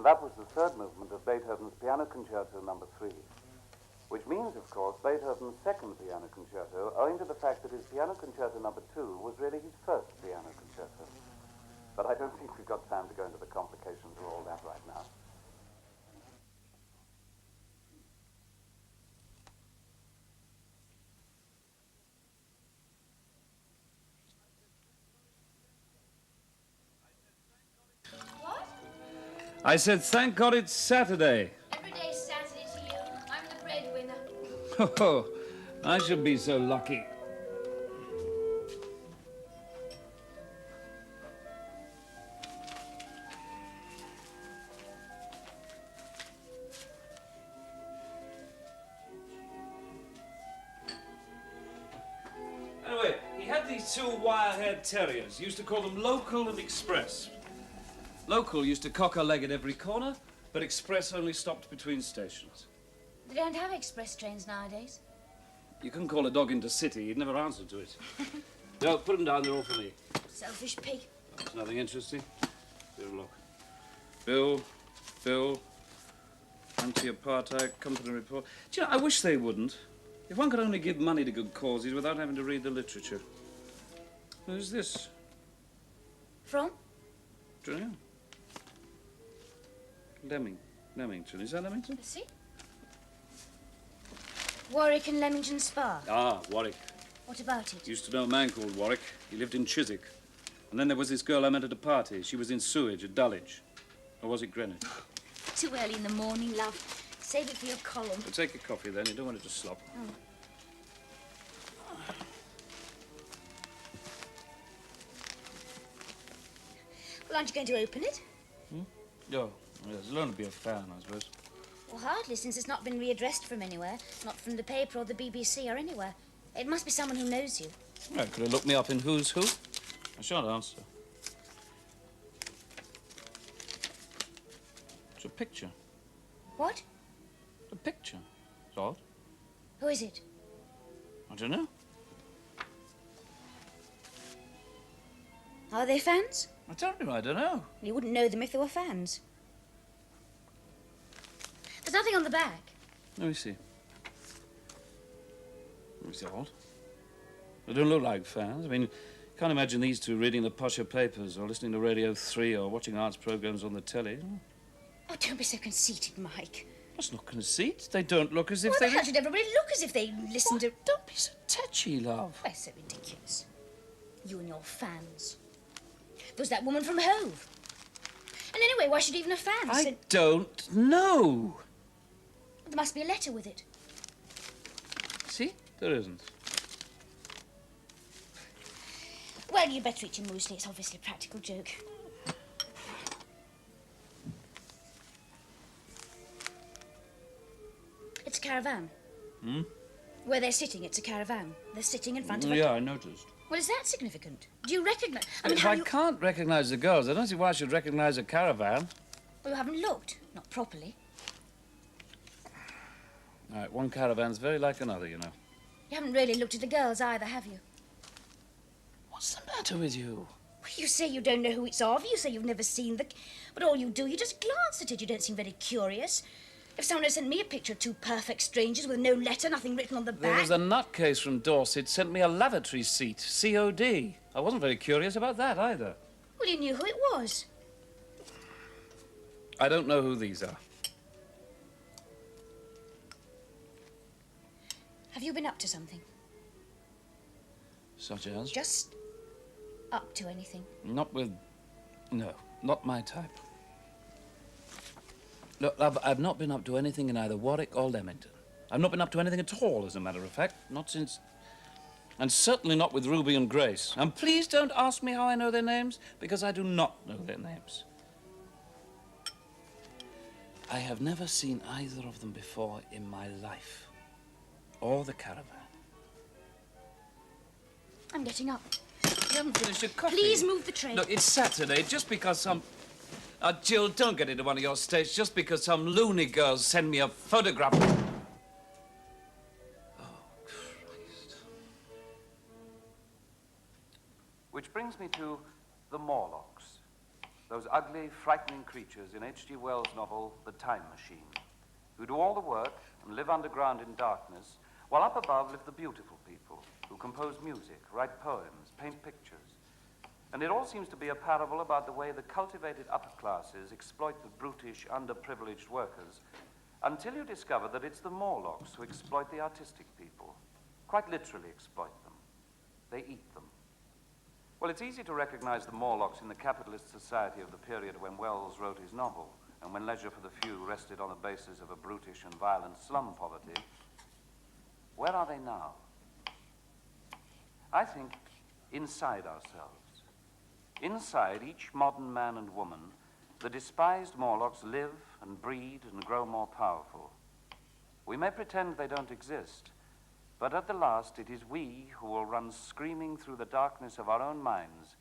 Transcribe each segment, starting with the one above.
And that was the third movement of Beethoven's Piano Concerto No. 3. Which means, of course, Beethoven's second piano concerto, owing to the fact that his Piano Concerto No. 2 was really his first piano concerto. But I don't think we've got time to go into the complications of all that right now. What? I said, thank God it's Saturday. Every day's Saturday to you. I'm the breadwinner. Oh, I should be so lucky. Anyway, he had these two wire-haired terriers. He used to call them Local and Express. Local used to cock a leg at every corner, but Express only stopped between stations. They don't have express trains nowadays. You couldn't call a dog into city. He'd never answer to it. No, put them down. They're all for me. Selfish pig. There's nothing interesting. Here, look. Bill, anti-apartheid company report. Do you know, I wish they wouldn't. If one could only give money to good causes without having to read the literature. Who's this? From? Do you know? Leamington. Is that Leamington? Let's see. Warwick and Leamington Spa. Ah, Warwick. What about it? Used to know a man called Warwick. He lived in Chiswick. And then there was this girl I met at a party. She was in sewage at Dulwich. Or was it Greenwich? Too early in the morning, love. Save it for your column. Well, take your coffee then. You don't want it to slop. Oh. Well, aren't you going to open it? Oh, yes, it'll only be a fan, I suppose. Well, hardly, since it's not been readdressed from anywhere. Not from the paper or the BBC or anywhere. It must be someone who knows you. Well, could have looked me up in Who's Who. I shan't answer. It's a picture. What? A picture. It's odd. Who is it? I don't know. Are they fans? I don't know. You wouldn't know them if they were fans. There's nothing on the back. Let me see. It's odd. They don't look like fans. I mean, can't imagine these two reading the posher papers or listening to Radio 3 or watching arts programs on the telly. Oh, don't be so conceited, Mike. That's not conceit. They don't look as if Why they... the hell should everybody look as if they listen to... Don't be so tetchy, love. Why so ridiculous? You and your fans. There's that woman from Hove. And anyway, why should even have fans? I don't know. There must be a letter with it. See? There isn't. Well, you better eat your muesli. It's obviously a practical joke. It's a caravan. Hmm? Where they're sitting, it's a caravan. They're sitting in front of a... Yeah, I noticed. Well, is that significant? Do you recognise... If I can't recognise the girls, I don't see why I should recognise a caravan. Well, you haven't looked. Not properly. All right, one caravan's very like another, you know. You haven't really looked at the girls either, have you? What's the matter with you? Well, you say you don't know who it's of. You say you've never seen the... But all you do, you just glance at it. You don't seem very curious. If someone had sent me a picture of two perfect strangers with no letter, nothing written on the back... There was a nutcase from Dorset sent me a lavatory seat, COD. I wasn't very curious about that either. Well, you knew who it was. I don't know who these are. Have you been up to something? Such as? Just up to anything? Not with... No, not my type. Look, I've not been up to anything in either Warwick or Leamington. I've not been up to anything at all, as a matter of fact. Not since... And certainly not with Ruby and Grace. And please don't ask me how I know their names, because I do not know their names. I have never seen either of them before in my life. Or the caravan. I'm getting up. You haven't finished your coffee. Please move the tray. Look, it's Saturday. Just because some... Jill, don't get into one of your states. Just because some loony girls send me a photograph... Oh, Christ. Which brings me to the Morlocks. those ugly, frightening creatures in H.G. Wells' novel, The Time Machine, who do all the work and live underground in darkness, while up above live the beautiful people who compose music, write poems, paint pictures. And it all seems to be a parable about the way the cultivated upper classes exploit the brutish, underprivileged workers, until you discover that it's the Morlocks who exploit the artistic people, quite literally exploit them. They eat them. Well, it's easy to recognize the Morlocks in the capitalist society of the period when Wells wrote his novel, and when leisure for the few rested on the basis of a brutish and violent slum poverty. Where are they now? I think inside ourselves. Inside each modern man and woman, the despised Morlocks live and breed and grow more powerful. We may pretend they don't exist, but at the last it is we who will run screaming through the darkness of our own minds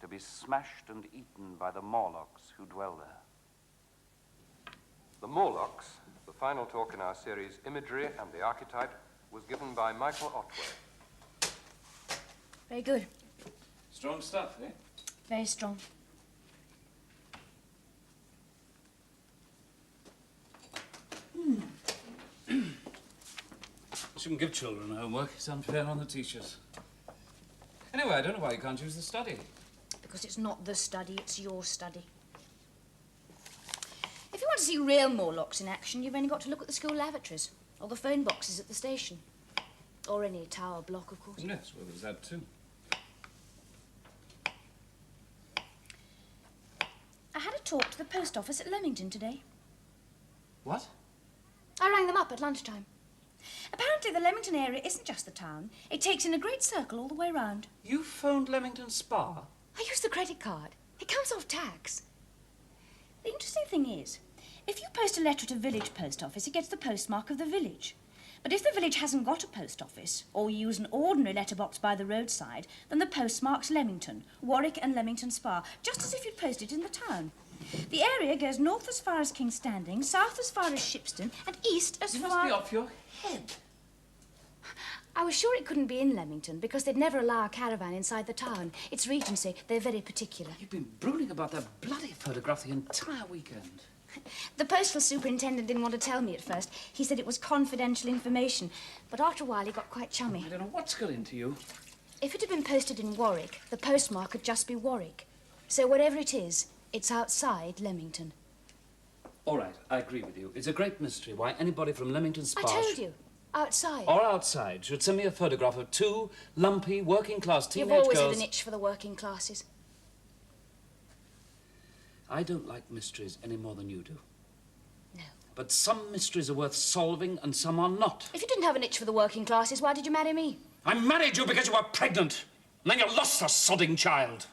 to be smashed and eaten by the Morlocks who dwell there. The Morlocks, the final talk in our series Imagery and the Archetype, was given by Michael Otway. Very good. Strong stuff, eh? Very strong. Shouldn't give children homework. It's unfair on the teachers. Anyway, I don't know why you can't use the study. Because it's not the study, it's your study. If you want to see real Morlocks in action, you've only got to look at the school lavatories, or the phone boxes at the station. Or any tower block, of course. Yes, well, there's that too. I had a talk to the post office at Leamington today. What? I rang them up at lunchtime. Apparently the Leamington area isn't just the town. It takes in a great circle all the way round. You phoned Leamington Spa? I use the credit card. It comes off tax. The interesting thing is, if you post a letter at a village post office, it gets the postmark of the village. But if the village hasn't got a post office, or you use an ordinary letterbox by the roadside, then the postmark's Leamington, Warwick and Leamington Spa, just as if you'd posted in the town. The area goes north as far as King's Standing, south as far as Shipston, and east as You far... must be off your head. I was sure it couldn't be in Leamington, because they'd never allow a caravan inside the town. It's Regency. They're very particular. You've been brooding about that bloody photograph the entire weekend. The postal superintendent didn't want to tell me at first. He said it was confidential information. But after a while, he got quite chummy. I don't know what's got into you. If it had been posted in Warwick, the postmark would just be Warwick. So whatever it is, it's outside Leamington. All right, I agree with you. It's a great mystery why anybody from Leamington Spa... I told you. Outside. Or outside should send me a photograph of two lumpy, working-class teenage You've always girls... had an itch for the working classes. I don't like mysteries any more than you do. No. But some mysteries are worth solving and some are not. If you didn't have an itch for the working classes, why did you marry me? I married you because you were pregnant. And then you lost the sodding child.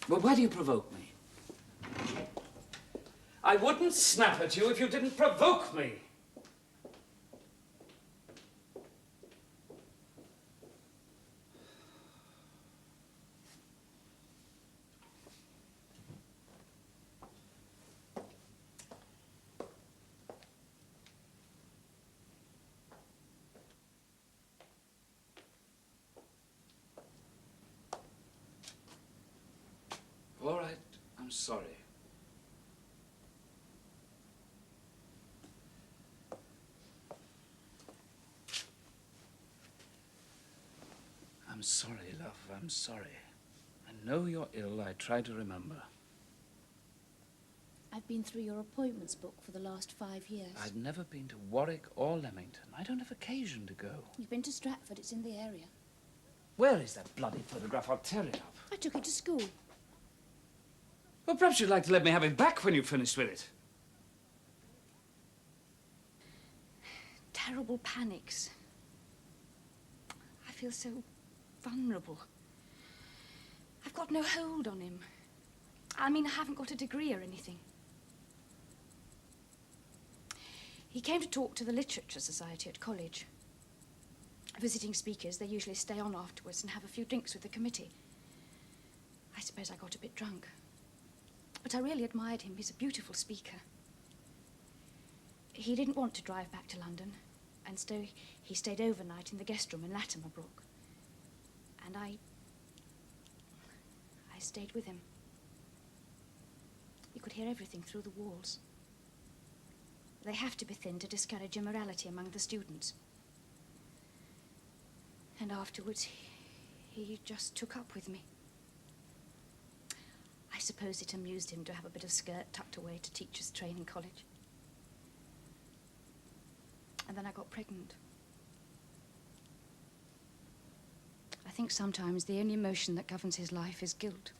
Well, why do you provoke me? I wouldn't snap at you if you didn't provoke me. All right, I'm sorry. I'm sorry, love, I'm sorry. I know you're ill, I try to remember. I've been through your appointments book for the last 5 years. I've never been to Warwick or Leamington. I don't have occasion to go. You've been to Stratford, it's in the area. Where is that bloody photograph? I'll tear it up. I took it to school. Well, perhaps you'd like to let me have it back when you've finished with it. Terrible panics. I feel so vulnerable. I've got no hold on him. I mean, I haven't got a degree or anything. He came to talk to the Literature Society at college. Visiting speakers, they usually stay on afterwards and have a few drinks with the committee. I suppose I got a bit drunk. But I really admired him. He's a beautiful speaker. He didn't want to drive back to London, and so he stayed overnight in the guest room in Latimer Brook. And I stayed with him. You could hear everything through the walls. They have to be thin to discourage immorality among the students. And afterwards, he just took up with me. I suppose it amused him to have a bit of skirt tucked away to teachers' training college. And then I got pregnant. I think sometimes the only emotion that governs his life is guilt.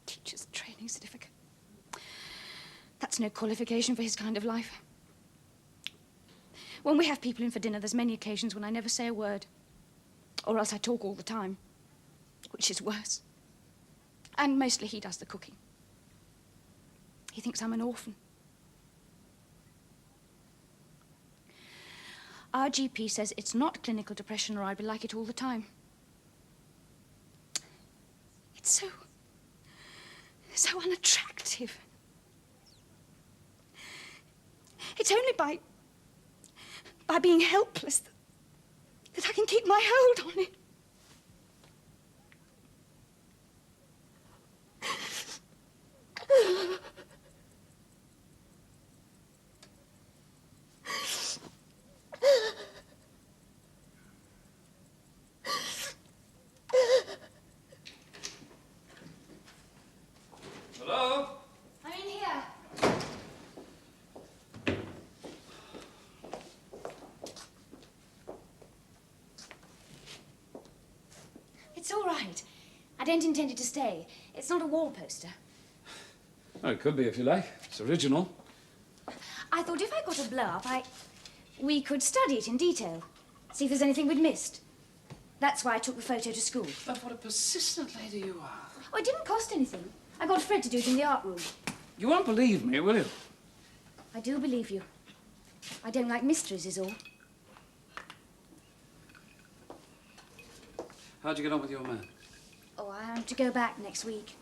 Teacher's training certificate. That's no qualification for his kind of life. When we have people in for dinner, there's many occasions when I never say a word. Or else I talk all the time, which is worse. And mostly he does the cooking. He thinks I'm an orphan. Our GP says it's not clinical depression or I'd be like it all the time. It's so unattractive. It's only by being helpless that I can keep my hold on it. Hello? I'm in here. It's all right. I don't intend it to stay. It's not a wall poster. Well, it could be if you like. It's original. I thought if I got a blow-up, we could study it in detail. See if there's anything we'd missed. That's why I took the photo to school. But what a persistent lady you are. Oh, it didn't cost anything. I got Fred to do it in the art room. You won't believe me, will you? I do believe you. I don't like mysteries is all. How'd you get on with your man? Oh, I am to go back next week.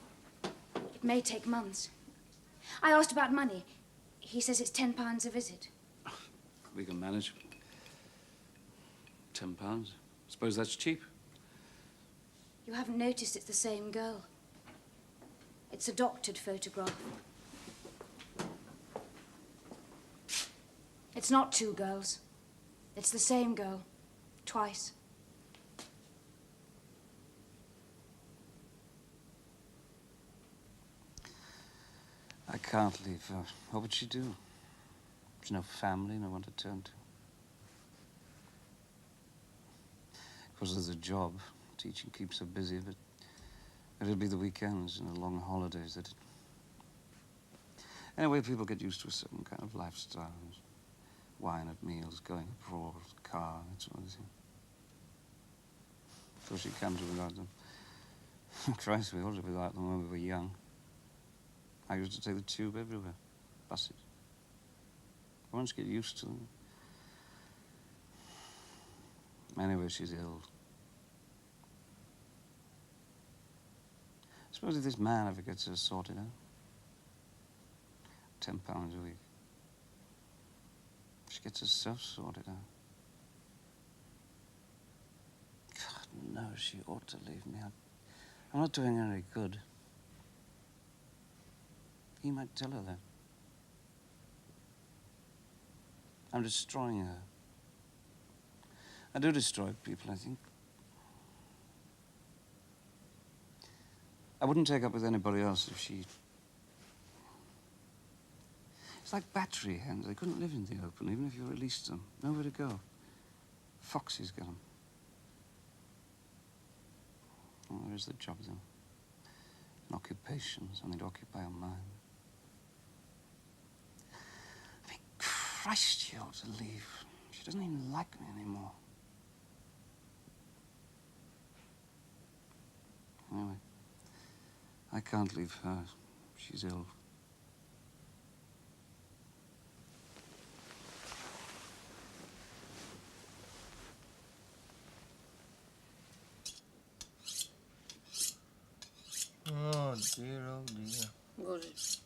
It may take months. I asked about money. He says it's £10 a visit. We can manage. £10. Suppose that's cheap. You haven't noticed it's the same girl. It's a doctored photograph. It's not two girls. It's the same girl. Twice. I can't leave her. What would she do? There's no family, no one to turn to. Of course, there's a job. Teaching keeps her busy, but it'll be the weekends and the long holidays that... Anyway, people get used to a certain kind of lifestyle. Wine at meals, going abroad, car, that sort of thing. Of course, she can't do without them. Christ, we all did without them when we were young. I used to take the tube everywhere. Buses. Once get used to them. Anyway, she's ill. Suppose if this man ever gets her sorted out. £10 a week. She gets herself sorted out. God knows she ought to leave me. I'm not doing her any good. He might tell her that. I'm destroying her. I do destroy people, I think. I wouldn't take up with anybody else if she... It's like battery hens. They couldn't live in the open, even if you released them. Nowhere to go. Foxes get them. Well, there is the job, though. An occupation, something to occupy her mind. I mean, Christ, she ought to leave. She doesn't even like me anymore. Anyway, I can't leave her. She's ill. Oh, dear, oh, dear. What is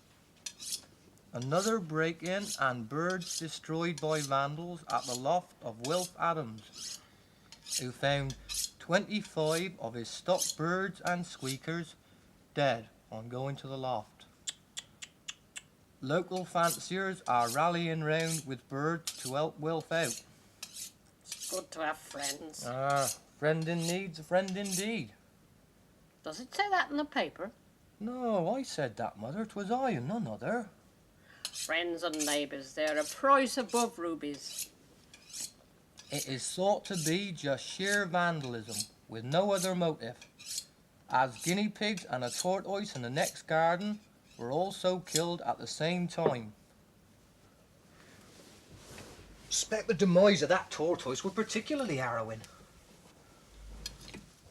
Another break-in and birds destroyed by vandals at the loft of Wilf Adams, who found 25 of his stock birds and squeakers dead on going to the loft. Local fanciers are rallying round with birds to help Wilf out. It's good to have friends. Friend in need's a friend indeed. Does it say that in the paper? No, I said that, Mother. 'Twas I and none other. Friends and neighbours, they're a price above rubies. It is thought to be just sheer vandalism, with no other motive, as guinea pigs and a tortoise in the next garden were also killed at the same time. Suspect the demise of that tortoise were particularly harrowing.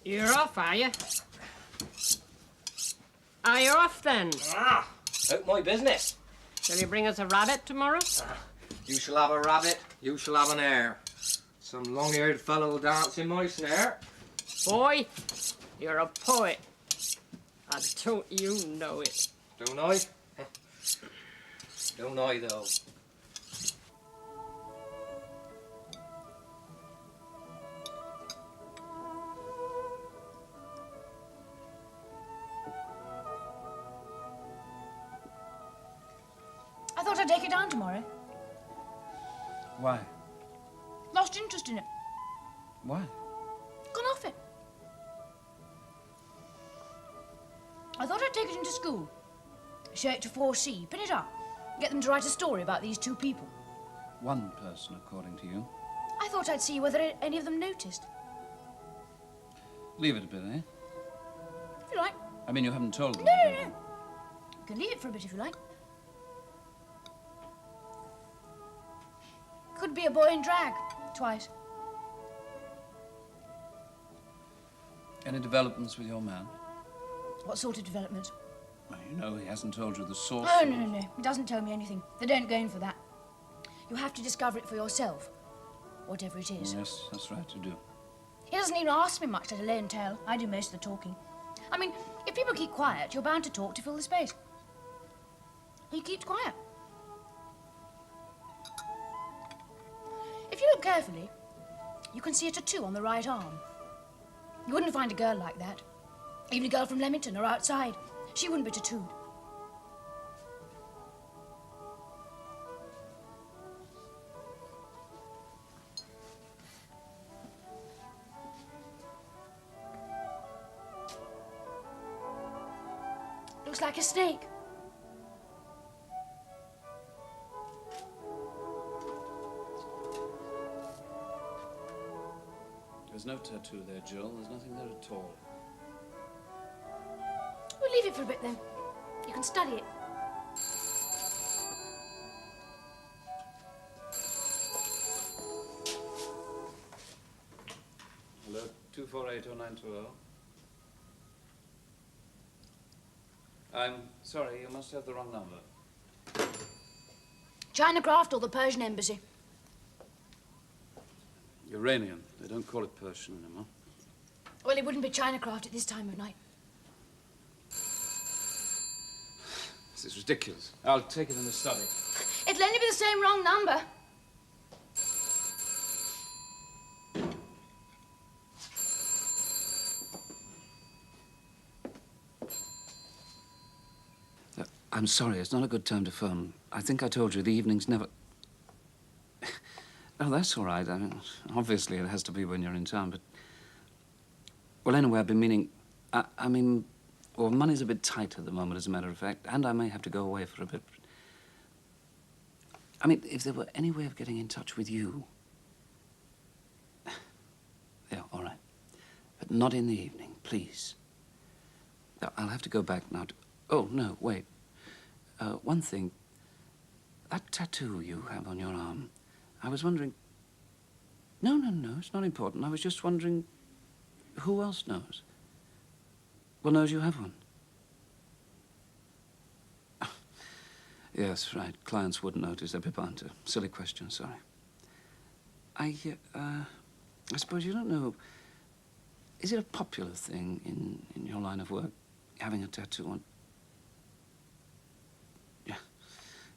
You're off, are you? Are you off then? Out my business. Shall you bring us a rabbit tomorrow? You shall have a rabbit, you shall have an hare. Some long-haired fellow will dance in my snare. Boy, you're a poet. And don't you know it? Don't I? Don't I, though? I thought I'd take it down tomorrow. Why? Lost interest in it. Why? Gone off it. I thought I'd take it into school. Show it to 4C, pin it up. Get them to write a story about these two people. One person, according to you. I thought I'd see whether any of them noticed. Leave it a bit, eh? If you like. I mean, you haven't told them. No, no, no. You can leave it for a bit if you like. Could be a boy in drag. Twice. Any developments with your man? What sort of development? Well, you know he hasn't told you the source. Oh, no, no, no. He doesn't tell me anything. They don't go in for that. You have to discover it for yourself. Whatever it is. Yes, that's right, you do. He doesn't even ask me much, let alone tell. I do most of the talking. I mean, if people keep quiet, you're bound to talk to fill the space. He keeps quiet. If you look carefully, you can see a tattoo on the right arm. You wouldn't find a girl like that. Even a girl from Leamington or outside. She wouldn't be tattooed. Looks like a snake. There's no tattoo there, Jill. There's nothing there at all. We'll leave it for a bit then. You can study it. Hello, 2480920. I'm sorry, you must have the wrong number. China Craft or the Persian Embassy? Iranian. They don't call it Persian anymore. Well, it wouldn't be China Craft at this time of night. This is ridiculous. I'll take it in the study. It'll only be the same wrong number. I'm sorry, it's not a good time to phone. I think I told you the evening's never... Oh, that's all right. I mean, obviously it has to be when you're in town, but... Well, anyway, I've been meaning... Well, money's a bit tight at the moment, as a matter of fact, and I may have to go away for a bit. I mean, if there were any way of getting in touch with you... Yeah, all right. But not in the evening, please. Now, I'll have to go back now to... Oh, no, wait. One thing. That tattoo you have on your arm, I was wondering... No, it's not important. I was just wondering who else knows? Well, knows you have one. Yes, right. Clients wouldn't notice. They'd be bound to. Silly question, sorry. I suppose you don't know... Is it a popular thing in your line of work, having a tattoo on...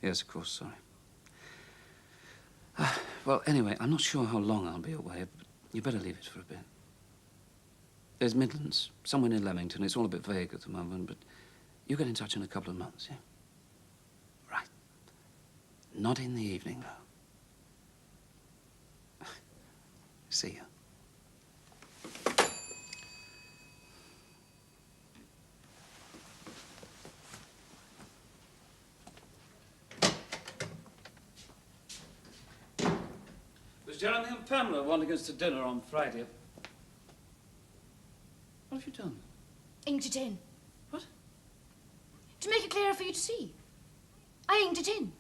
Yes, of course, sorry. Well, anyway, I'm not sure how long I'll be away, but you better leave it for a bit. There's Midlands, somewhere near Leamington. It's all a bit vague at the moment, but you get in touch in a couple of months, yeah? Right. Not in the evening, though. See you. Was Jeremy and Pamela wanting us to dinner on Friday? What have you done? Inked it in. What? To make it clearer for you to see. I inked it in.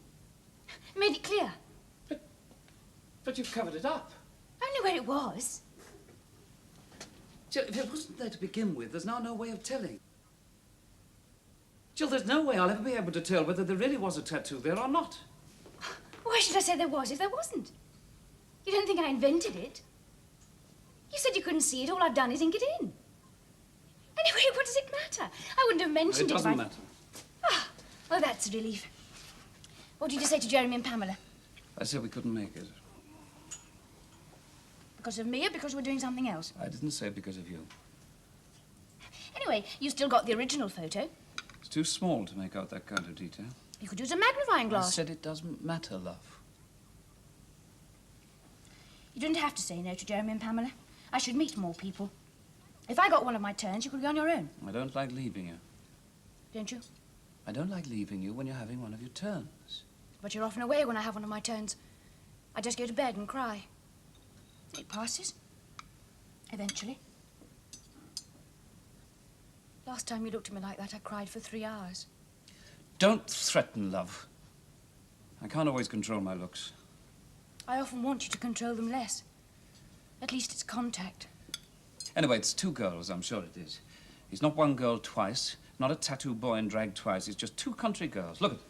Made it clear. But you've covered it up. Only where it was. Jill, if it wasn't there to begin with, there's now no way of telling. Jill, there's no way I'll ever be able to tell whether there really was a tattoo there or not. Why should I say there was if there wasn't? You don't think I invented it? You said you couldn't see it. All I've done is ink it in. Anyway, what does it matter? I wouldn't have mentioned it. It doesn't matter. Ah, well, that's a relief. What did you say to Jeremy and Pamela? I said we couldn't make it. Because of me or because we're doing something else? I didn't say because of you. Anyway, you still got the original photo. It's too small to make out that kind of detail. You could use a magnifying I glass. said it doesn't matter, love. You didn't have to say no to Jeremy and Pamela. I should meet more people. If I got one of my turns, you could be on your own. I don't like leaving you. Don't you? I don't like leaving you when you're having one of your turns. But you're often away when I have one of my turns. I just go to bed and cry. It passes. Eventually. Last time you looked at me like that, I cried for 3 hours. Don't threaten, love. I can't always control my looks. I often want you to control them less. At least it's contact. Anyway, it's 2 girls, I'm sure it is. He's not one girl twice, not a tattoo boy in drag twice. It's just 2 country girls. Look at them.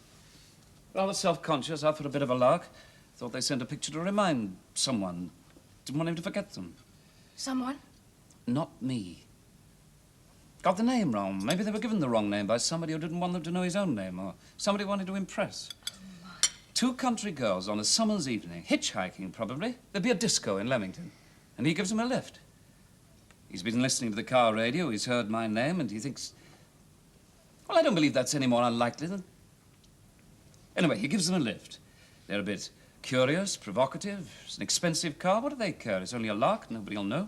Rather self-conscious, out for a bit of a lark. Thought they sent a picture to remind someone. Didn't want him to forget them. Someone? Not me. Got the name wrong. Maybe they were given the wrong name by somebody who didn't want them to know his own name, or somebody wanted to impress. 2 country girls on a summer's evening, hitchhiking probably. There'd be a disco in Leamington, and he gives them a lift. He's been listening to the car radio, he's heard my name, and he thinks... Well, I don't believe that's any more unlikely than... Anyway, he gives them a lift. They're a bit curious, provocative. It's an expensive car. What do they care? It's only a lark. Nobody'll know.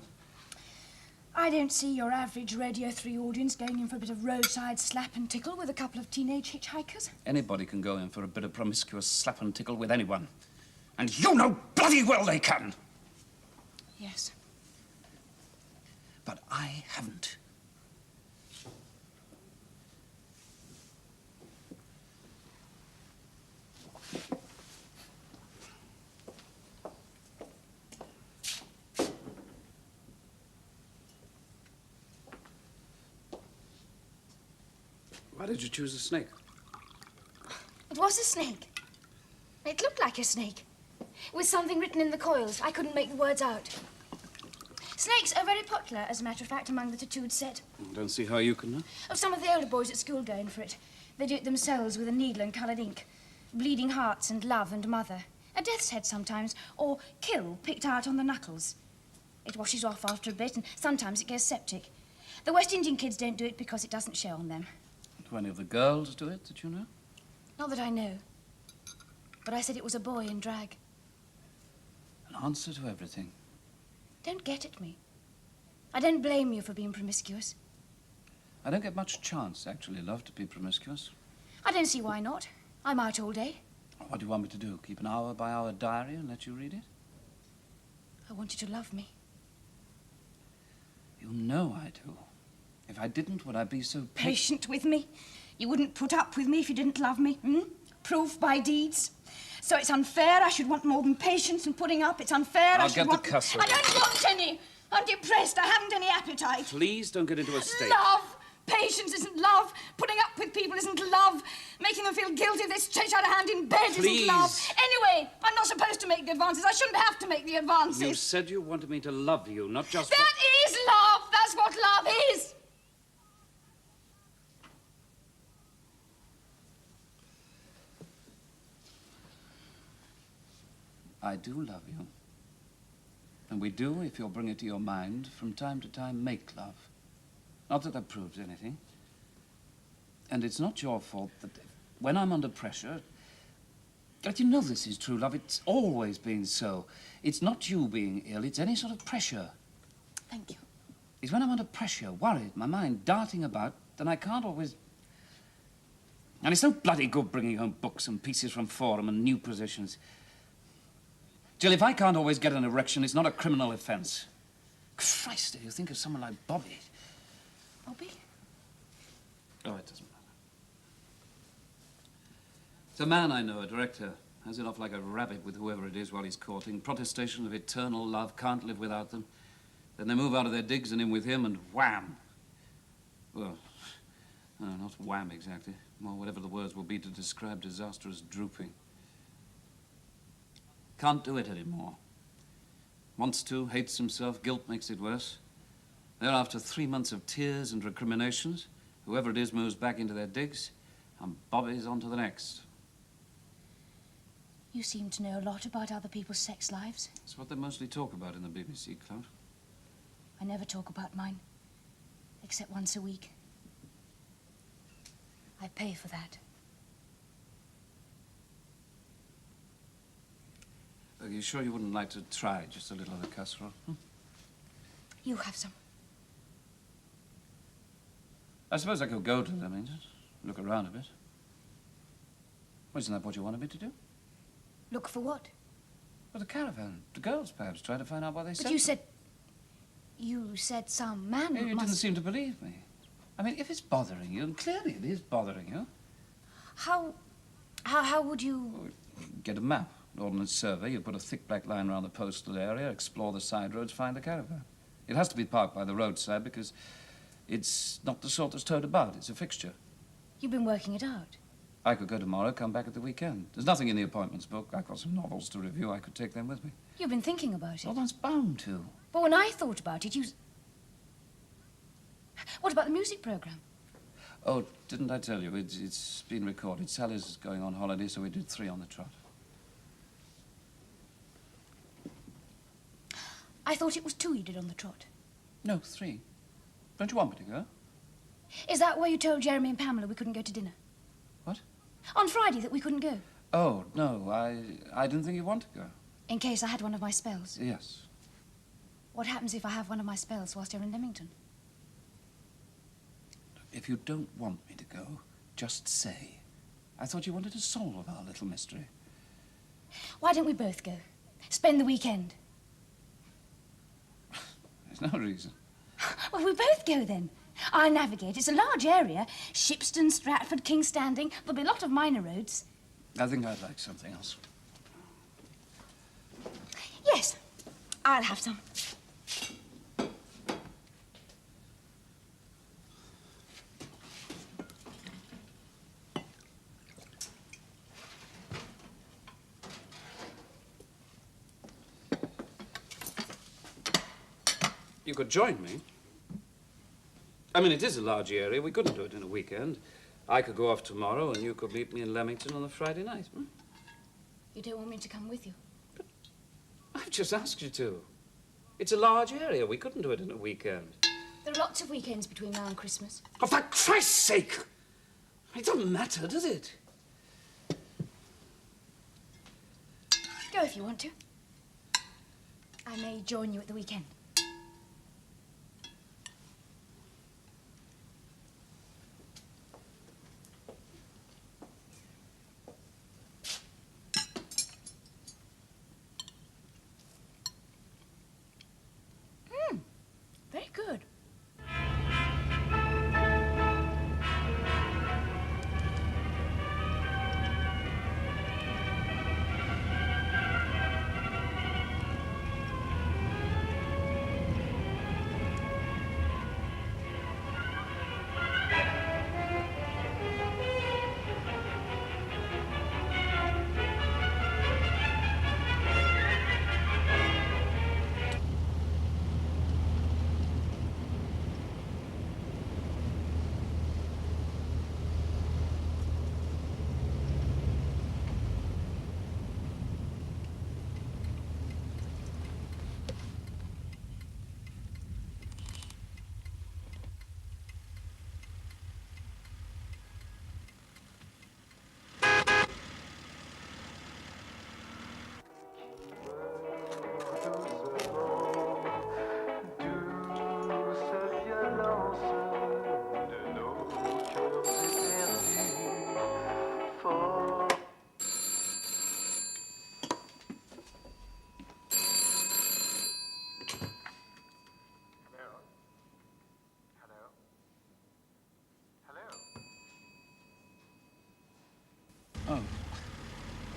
I don't see your average Radio 3 audience going in for a bit of roadside slap and tickle with a couple of teenage hitchhikers. Anybody can go in for a bit of promiscuous slap and tickle with anyone. And you know bloody well they can. Yes. But I haven't. Why did you choose a snake? It was a snake. It looked like a snake. With something written in the coils. I couldn't make the words out. Snakes are very popular, as a matter of fact, among the tattooed set. I don't see how you can know. Oh, some of the older boys at school go in for it. They do it themselves with a needle and coloured ink. Bleeding hearts and love and mother. A death's head sometimes, or kill picked out on the knuckles. It washes off after a bit, and sometimes it goes septic. The West Indian kids don't do it because it doesn't show on them. Do any of the girls do it, that you know? Not that I know. But I said it was a boy in drag. An answer to everything. Don't get at me. I don't blame you for being promiscuous. I don't get much chance, actually, love, to be promiscuous. I don't see why not. I'm out all day. What do you want me to do? Keep an hour-by-hour diary and let you read it? I want you to love me. You know I do. If I didn't, would I be so Patient with me? You wouldn't put up with me if you didn't love me, hmm? Proof by deeds. So it's unfair I should want more than patience and putting up. It's unfair I should I'll want... get the cuss. I don't want any. I'm depressed. I haven't any appetite. Please don't get into a state. Love. Patience isn't love. Putting up with people isn't love. Making them feel guilty if they stretch out a hand in bed isn't love. Anyway, I'm not supposed to make the advances. I shouldn't have to make the advances. You said you wanted me to love you, not just... That is love. That's what love is. I do love you. And we do, if you'll bring it to your mind, from time to time make love. Not that that proves anything. And it's not your fault that when I'm under pressure... But you know this is true, love. It's always been so. It's not you being ill, it's any sort of pressure. Thank you. It's when I'm under pressure, worried, my mind darting about, then I can't always... And it's no bloody good bringing home books and pieces from Forum and new positions. Jill, if I can't always get an erection, it's not a criminal offence. Christ, if you think of someone like Bobby... Bobby? Oh, it doesn't matter. It's a man I know, a director. Has it off like a rabbit with whoever it is while he's courting. Protestation of eternal love, can't live without them. Then they move out of their digs and in with him and wham! Well, no, not wham exactly. Well, whatever the words will be to describe disastrous drooping. Can't do it anymore. Wants to, hates himself, guilt makes it worse. Thereafter 3 months of tears and recriminations. Whoever it is moves back into their digs, and Bobby's on to the next. You seem to know a lot about other people's sex lives. It's what they mostly talk about in the BBC, Cloud. I never talk about mine, except once a week. I pay for that. Are you sure you wouldn't like to try just a little of the casserole? You have some. I suppose I could go to them and just look around a bit. Well, isn't that what you wanted me to do? Look for what? Well, the caravan. The girls, perhaps, try to find out what they said. But you said... You said some man You must... didn't seem to believe me. I mean, if it's bothering you, and clearly it is bothering you... How would you... Get a map, an ordnance survey, you put a thick black line around the postal area, explore the side roads, find the caravan. It has to be parked by the roadside because it's not the sort that's towed about. It's a fixture. You've been working it out. I could go tomorrow, come back at the weekend. There's nothing in the appointments book. I've got some novels to review. I could take them with me. You've been thinking about it. Well, one's bound to. But when I thought about it, you... What about the music program? Oh, didn't I tell you? It's been recorded. Sally's going on holiday, so we did 3 on the trot. I thought it was 2 you did on the trot. No, 3. Don't you want me to go? Is that why you told Jeremy and Pamela we couldn't go to dinner? What? On Friday that we couldn't go. Oh, no, I didn't think you'd want to go. In case I had one of my spells. Yes. What happens if I have one of my spells whilst you're in Leamington? If you don't want me to go, just say. I thought you wanted to solve our little mystery. Why don't we both go? Spend the weekend. There's no reason. Well, we both go then. I'll navigate. It's a large area. Shipston, Stratford, King's Standing. There'll be a lot of minor roads. I think I'd like something else. Yes, I'll have some. You could join me. I mean, it is a large area. We couldn't do it in a weekend. I could go off tomorrow, and you could meet me in Leamington on a Friday night. You don't want me to come with you? But I've just asked you to. It's a large area. We couldn't do it in a weekend. There are lots of weekends between now and Christmas. Oh, for Christ's sake! It doesn't matter, does it? Go if you want to. I may join you at the weekend. Very good.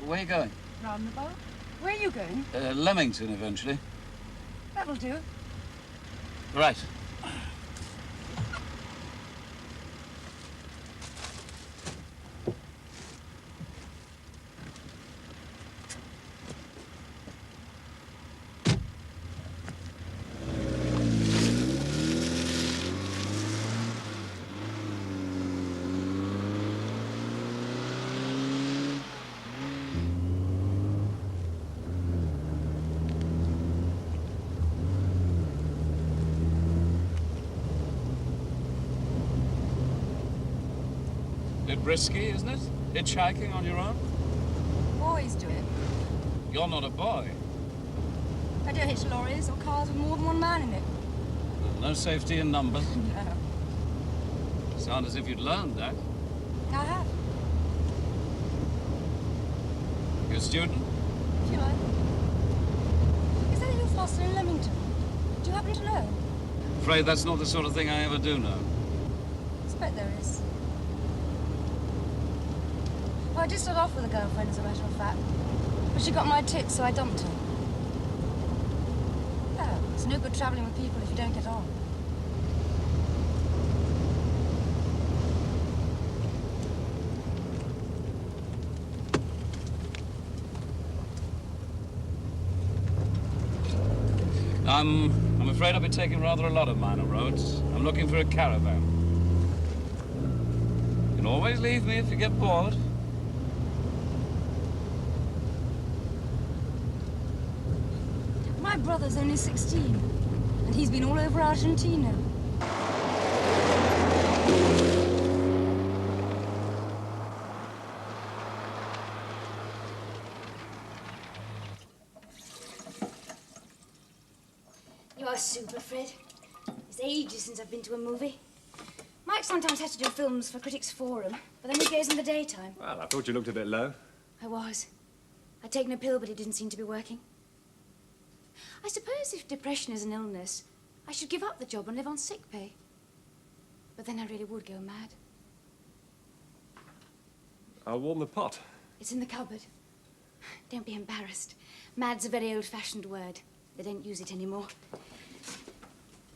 Where are you going? Round the boat. Where are you going? Leamington, eventually. That'll do. Right. Bit risky, isn't it? Hitchhiking on your own? Boys do it. You're not a boy. I don't hitch lorries or cars with more than one man in it. No safety in numbers. No. Sound as if you'd learned that. I have. You're a student? If you like. Is there a youth hostel in Leamington? Do you happen to know? Afraid that's not the sort of thing I ever do know. I expect there is. Well, I did start off with a girlfriend, as a matter of fact. But she got my tits, so I dumped her. Oh, it's no good travelling with people if you don't get on. I'm afraid I'll be taking rather a lot of minor roads. I'm looking for a caravan. You can always leave me if you get bored. My brother's only 16, and he's been all over Argentina. You are super, Fred. It's ages since I've been to a movie. Mike sometimes has to do films for Critics Forum, but then he goes in the daytime. Well, I thought you looked a bit low. I was. I'd taken a pill, but it didn't seem to be working. I suppose if depression is an illness, I should give up the job and live on sick pay. But then I really would go mad. I'll warm the pot. It's in the cupboard. Don't be embarrassed. Mad's a very old-fashioned word. They don't use it anymore.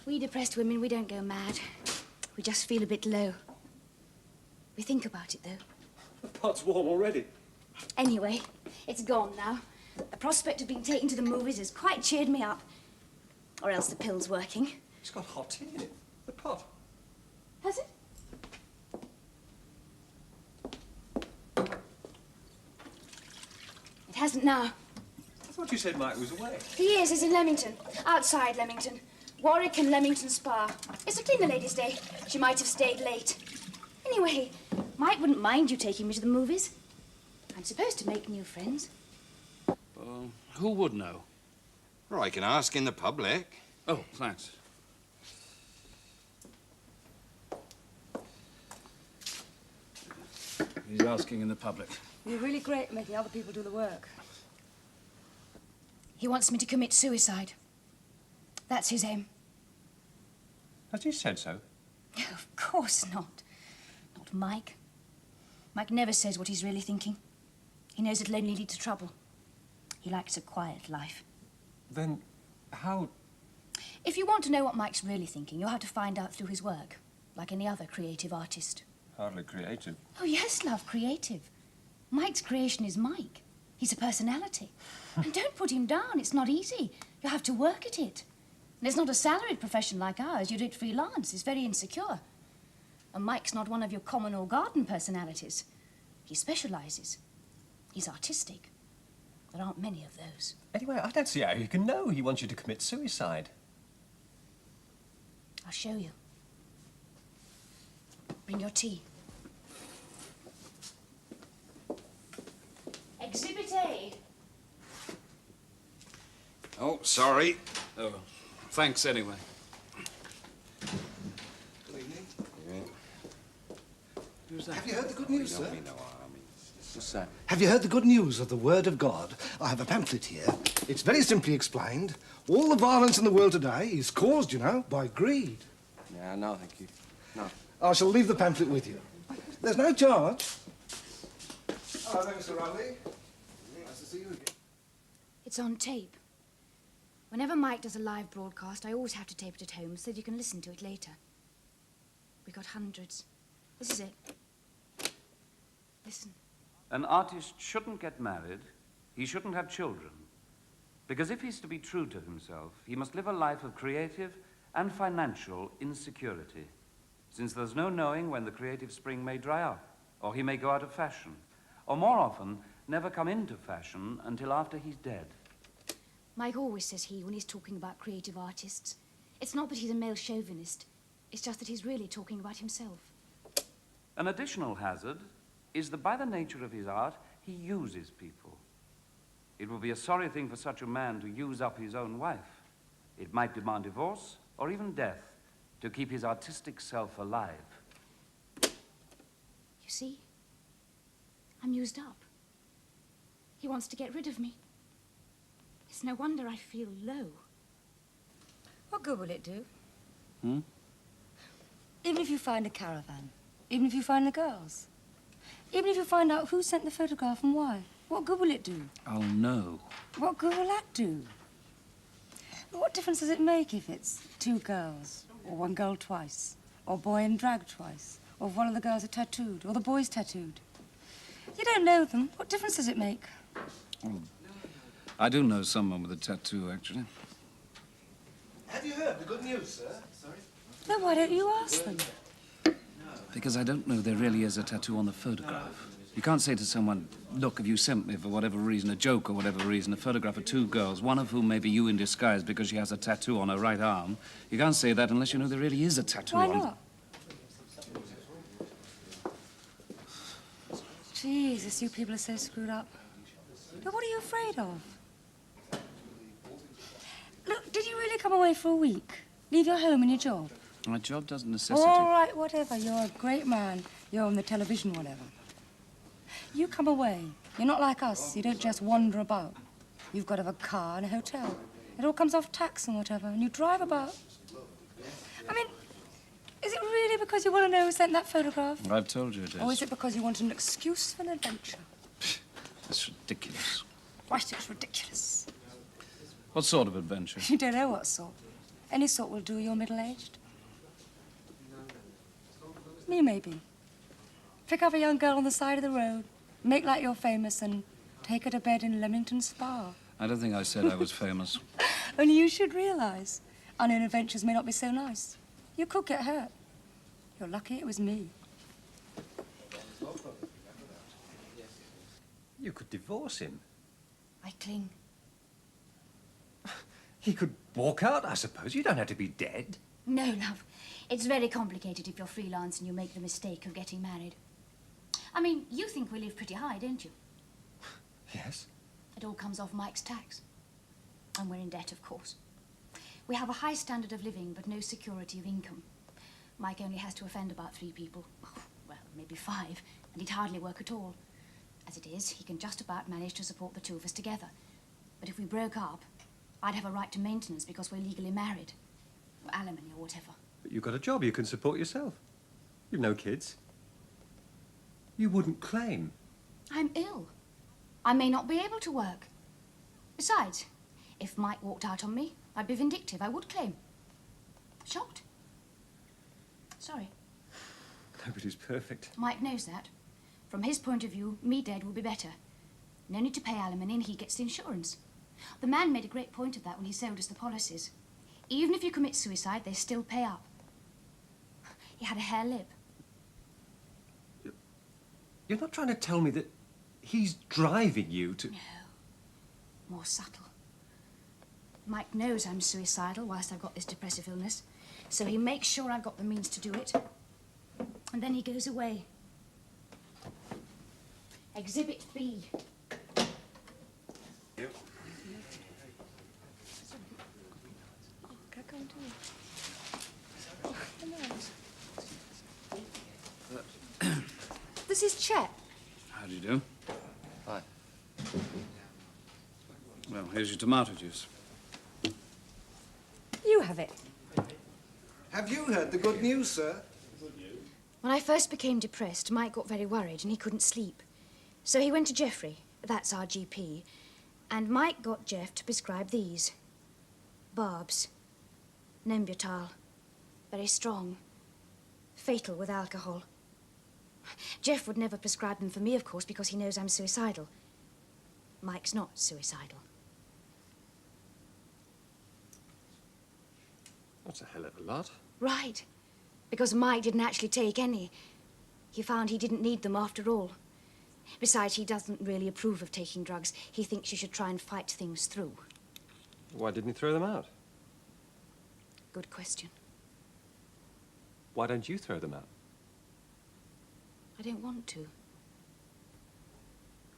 We depressed women, we don't go mad. We just feel a bit low. We think about it, though. The pot's warm already. Anyway, it's gone now. The prospect of being taken to the movies has quite cheered me up. Or else the pill's working. It's got hot tea in it. The pot. Has it? It hasn't now. I thought you said Mike was away. He is. He's in Leamington. Outside Leamington. Warwick and Leamington Spa. It's a cleaner lady's day. She might have stayed late. Anyway, Mike wouldn't mind you taking me to the movies. I'm supposed to make new friends. Who would know? Well, I can ask in the public. Oh, thanks. He's asking in the public. You're really great at making other people do the work. He wants me to commit suicide. That's his aim. Has he said so? Of course not. Not Mike. Mike never says what he's really thinking. He knows it'll only lead to trouble. He likes a quiet life. Then how... If you want to know what Mike's really thinking, you'll have to find out through his work, like any other creative artist. Hardly creative. Oh, yes, love, creative. Mike's creation is Mike. He's a personality. And don't put him down. It's not easy. You have to work at it. And it's not a salaried profession like ours. You do it freelance. It's very insecure. And Mike's not one of your common or garden personalities. He specialises. He's artistic. There aren't many of those. Anyway, I don't see how you can know he wants you to commit suicide. I'll show you. Bring your tea. Exhibit A. Oh, sorry. Oh, thanks anyway. Good evening. Who's that? Have you heard the good news, sir? What's that? Have you heard the good news of the Word of God? I have a pamphlet here. It's very simply explained. All the violence in the world today is caused, you know, by greed. Yeah, no, thank you. No. I shall leave the pamphlet with you. There's no charge. Hello there, Mr. Rowley. See you again. It's on tape. Whenever Mike does a live broadcast, I always have to tape it at home so that you can listen to it later. We got hundreds. This is it. Listen. An artist shouldn't get married. He shouldn't have children. Because if he's to be true to himself, he must live a life of creative and financial insecurity, since there's no knowing when the creative spring may dry up, or he may go out of fashion, or more often, never come into fashion until after he's dead. Mike always says he when he's talking about creative artists. It's not that he's a male chauvinist. It's just that he's really talking about himself. An additional hazard is that by the nature of his art, he uses people. It would be a sorry thing for such a man to use up his own wife. It might demand divorce or even death to keep his artistic self alive. You see? I'm used up. He wants to get rid of me. It's no wonder I feel low. What good will it do? Hmm? Even if you find a caravan, even if you find the girls, even if you find out who sent the photograph and why, what good will it do? Oh, no. What good will that do? What difference does it make if it's two girls, or one girl twice, or boy in drag twice, or if one of the girls are tattooed, or the boy's tattooed? You don't know them. What difference does it make? Oh, I do know someone with a tattoo, actually. Have you heard the good news, sir? Sorry? Then why don't you ask them? Because I don't know there really is a tattoo on the photograph. You can't say to someone, look, if you sent me for whatever reason, a joke or whatever reason, a photograph of two girls, one of whom may be you in disguise because she has a tattoo on her right arm. You can't say that unless you know there really is a tattoo Why on... not? Jesus, you people are so screwed up. But what are you afraid of? Look, did you really come away for a week? Leave your home and your job? My job doesn't necessitate... All right, whatever. You're a great man. You're on the television, whatever. You come away. You're not like us. You don't just wander about. You've got to have a car and a hotel. It all comes off tax and whatever, and you drive about. I mean, is it really because you want to know who sent that photograph? I've told you it is. Or is it because you want an excuse for an adventure? That's ridiculous. Right, it's ridiculous. What sort of adventure? You don't know what sort. Any sort will do. You're middle-aged. Me, maybe. Pick up a young girl on the side of the road, make like you're famous, and take her to bed in Leamington Spa. I don't think I said I was famous. Only you should realise unknown adventures may not be so nice. You could get hurt. You're lucky it was me. You could divorce him. I cling. He could walk out, I suppose. You don't have to be dead. No, love. It's very complicated if you're freelance and you make the mistake of getting married. I mean, you think we live pretty high, don't you? Yes. It all comes off Mike's tax. And we're in debt, of course. We have a high standard of living, but no security of income. Mike only has to offend about 3 people. Well, maybe 5, and he'd hardly work at all. As it is, he can just about manage to support the 2 of us together. But if we broke up, I'd have a right to maintenance because we're legally married. Or alimony or whatever. But you've got a job. You can support yourself. You've no kids. You wouldn't claim. I'm ill. I may not be able to work. Besides, if Mike walked out on me, I'd be vindictive. I would claim. Shocked. Sorry. Nobody's perfect. Mike knows that. From his point of view, me dead will be better. No need to pay alimony and he gets the insurance. The man made a great point of that when he sold us the policies. Even if you commit suicide, they still pay up. He had a hare lip. You're not trying to tell me that he's driving you to... No. More subtle. Mike knows I'm suicidal whilst I've got this depressive illness, so he makes sure I've got the means to do it. And then he goes away. Exhibit B. Yep. This is Chet. How do you do? Hi. Well, here's your tomato juice. You have it. Have you heard the good news, sir? When I first became depressed, Mike got very worried and he couldn't sleep. So he went to Geoffrey, that's our GP, And Mike got Jeff to prescribe these. Barbs. Nembutal. Very strong. Fatal with alcohol. Jeff would never prescribe them for me, of course, because he knows I'm suicidal. Mike's not suicidal. That's a hell of a lot. Right. Because Mike didn't actually take any. He found he didn't need them after all. Besides, he doesn't really approve of taking drugs. He thinks you should try and fight things through. Why didn't he throw them out? Good question. Why don't you throw them out? I don't want to.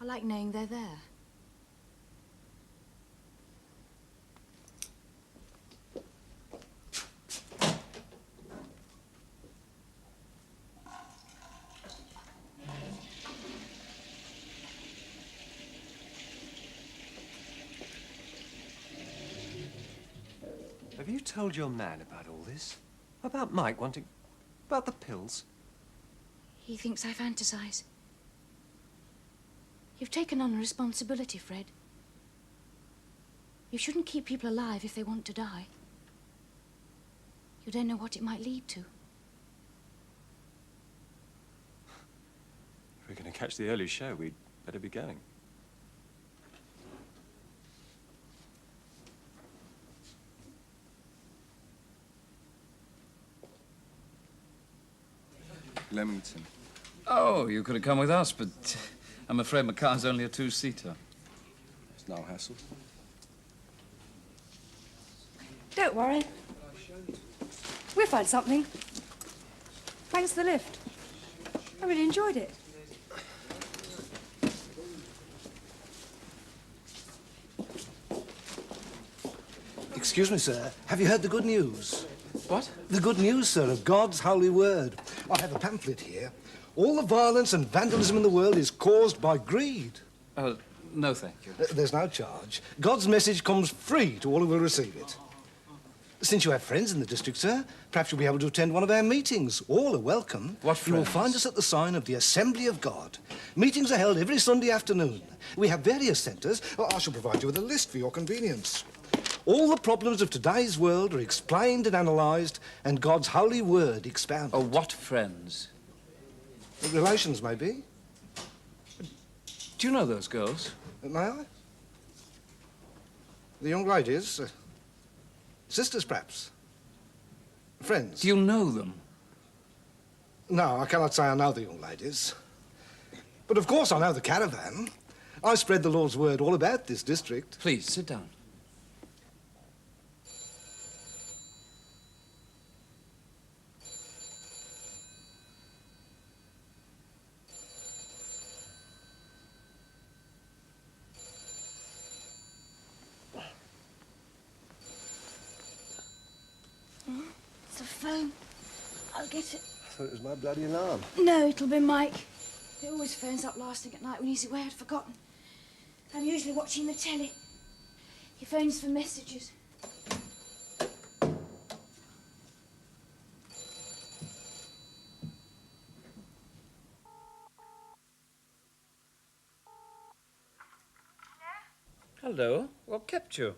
I like knowing they're there. Have you told your man about all this? About Mike wanting... about the pills? He thinks I fantasize. You've taken on a responsibility, Fred. You shouldn't keep people alive if they want to die. You don't know what it might lead to. If we're going to catch the early show, we'd better be going. Leamington. Oh, you could have come with us, but I'm afraid my car's only a two-seater. It's no hassle. Don't worry. We'll find something. Thanks for the lift. I really enjoyed it. Excuse me, sir. Have you heard the good news? What? The good news, sir, of God's holy word. I have a pamphlet here. All the violence and vandalism in the world is caused by greed. Oh, no, thank you. There's no charge. God's message comes free to all who will receive it. Since you have friends in the district, sir, perhaps you'll be able to attend one of our meetings. All are welcome. What friends? You will find us at the sign of the Assembly of God. Meetings are held every Sunday afternoon. We have various centres. I shall provide you with a list for your convenience. All the problems of today's world are explained and analysed, and God's holy word expounded. Oh, what friends? Relations, maybe. Do you know those girls? May I? The young ladies? Sisters, perhaps? Friends? Do you know them? No, I cannot say I know the young ladies. But of course I know the caravan. I spread the Lord's word all about this district. Please, sit down. It's a phone. I'll get it. I thought it was my bloody alarm. No, it'll be Mike. He always phones up last thing at night when he's away. I'd forgotten. I'm usually watching the telly. He phones for messages. Hello. What kept you?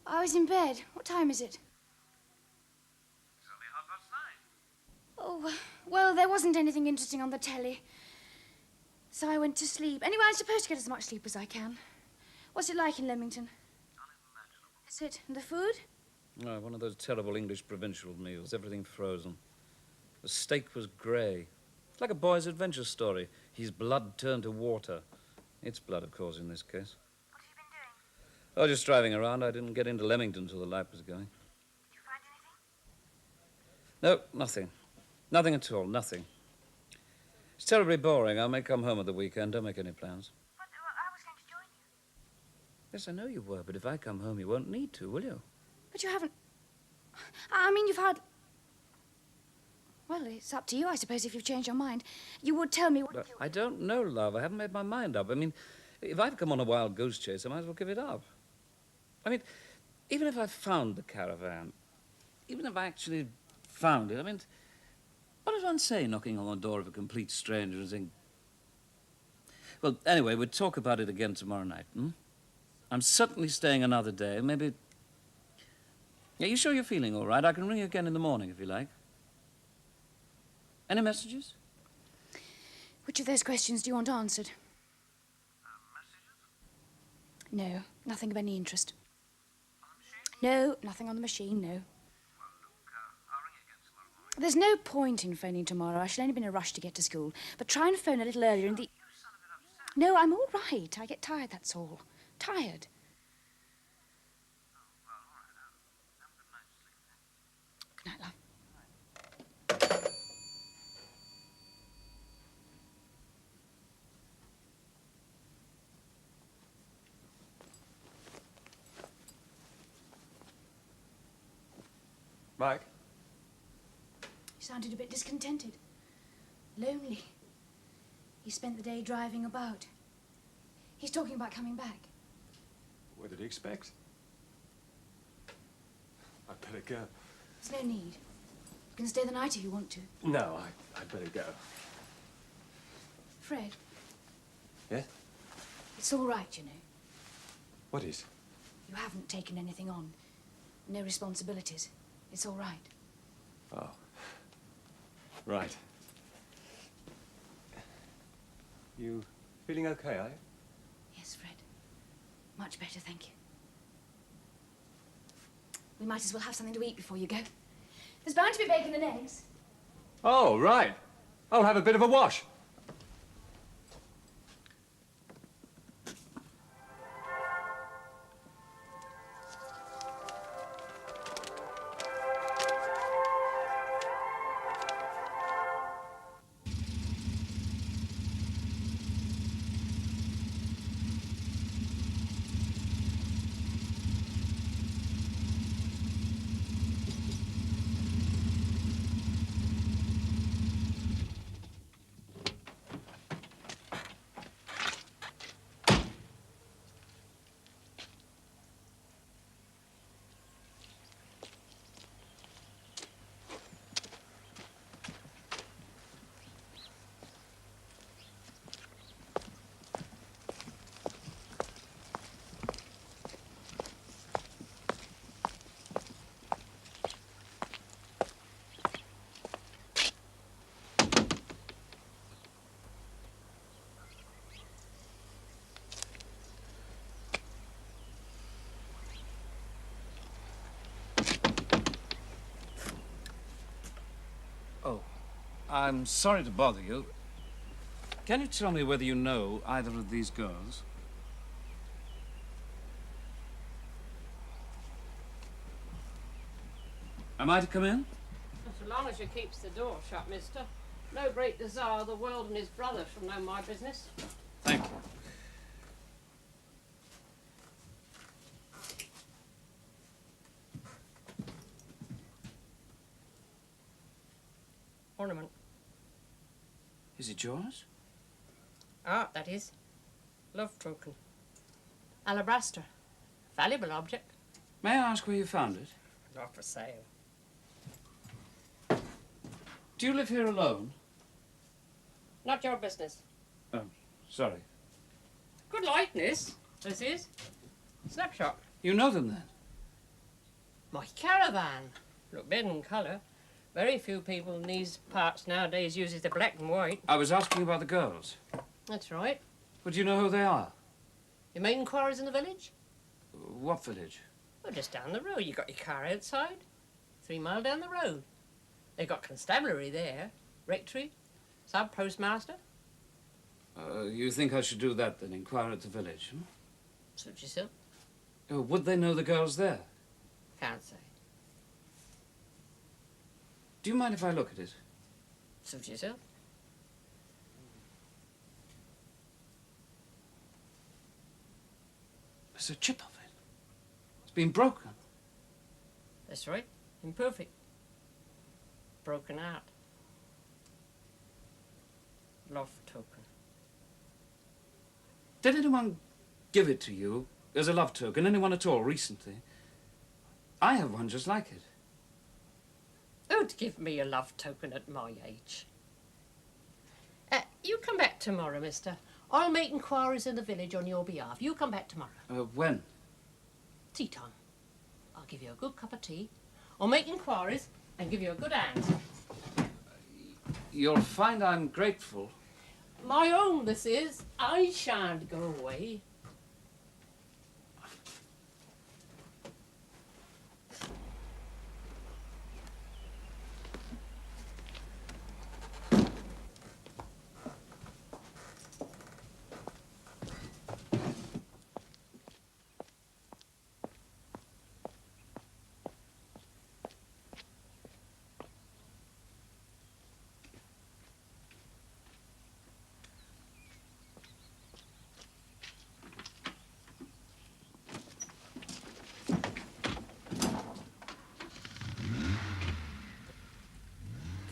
I was in bed. What time is it? It's only 9:30. Oh, well, there wasn't anything interesting on the telly. So I went to sleep. Anyway, I'm supposed to get as much sleep as I can. What's it like in Leamington? Unimaginable. Is it? And the food? Oh, one of those terrible English provincial meals, everything frozen. The steak was grey. It's like a boy's adventure story. His blood turned to water. It's blood, of course, in this case. What have you been doing? Oh, just driving around. I didn't get into Leamington till the light was going. Did you find anything? No, nothing. Nothing at all, nothing. It's terribly boring. I may come home at the weekend. Don't make any plans. But I was going to join you. Yes, I know you were, but if I come home, you won't need to, will you? But you haven't... I mean, you've had... Well, it's up to you, I suppose, if you've changed your mind. You would tell me what... But I don't know, love. I haven't made my mind up. I mean, if I've come on a wild goose chase, I might as well give it up. I mean, even if I found the caravan, even if I actually found it, I mean, what does one say knocking on the door of a complete stranger and saying... Well, anyway, we'll talk about it again tomorrow night, hmm? I'm certainly staying another day. Maybe... Are you sure you're feeling all right? I can ring you again in the morning if you like. Any messages? Which of those questions do you want answered? No, nothing of any interest. No, nothing on the machine, no. There's no point in phoning tomorrow. I shall only be in a rush to get to school. But try and phone a little earlier in the... No, I'm all right. I get tired, that's all. Tired. Good night, love. Mike? He sounded a bit discontented. Lonely. He spent the day driving about. He's talking about coming back. What did he expect? I'd better go. There's no need. You can stay the night if you want to. No, I'd better go. Fred. Yes? It's all right, you know. What is? You haven't taken anything on. No responsibilities. It's all right. Oh. Right. You feeling okay, are you? Yes, Fred. Much better, thank you. We might as well have something to eat before you go. There's bound to be bacon and eggs. Oh, right. I'll have a bit of a wash. Oh, I'm sorry to bother you. Can you tell me whether you know either of these girls? Am I to come in? So long as you keeps the door shut, mister. No great desire the world and his brother shall know my business. Thank you. Ornament. Is it yours? Art, that is. Love token. Alabaster. Valuable object. May I ask where you found it? Not for sale. Do you live here alone? Not your business. Oh, sorry. Good likeness, this is. Snapshot. You know them then? My caravan. Look bid in colour. Very few people in these parts nowadays uses the black and white. I was asking about the girls. That's right. But do you know who they are? You made inquiries in the village? What village? Well, just down the road. You got your car outside. 3 mile down the road. They got constabulary there. Rectory. Sub-postmaster. You think I should do that then, inquire at the village? Hmm? Suit yourself. Would they know the girls there? Can't say. Do you mind if I look at it? Suit yourself. There's a chip of it. It's been broken. That's right. Imperfect. Broken out. Love token. Did anyone give it to you as a love token? Anyone at all recently? I have one just like it. Don't give me a love token at my age. You come back tomorrow, mister. I'll make inquiries in the village on your behalf. You come back tomorrow. When? Tea time. I'll give you a good cup of tea. I'll make inquiries and give you a good hand. You'll find I'm grateful. My own, this is. I shan't go away.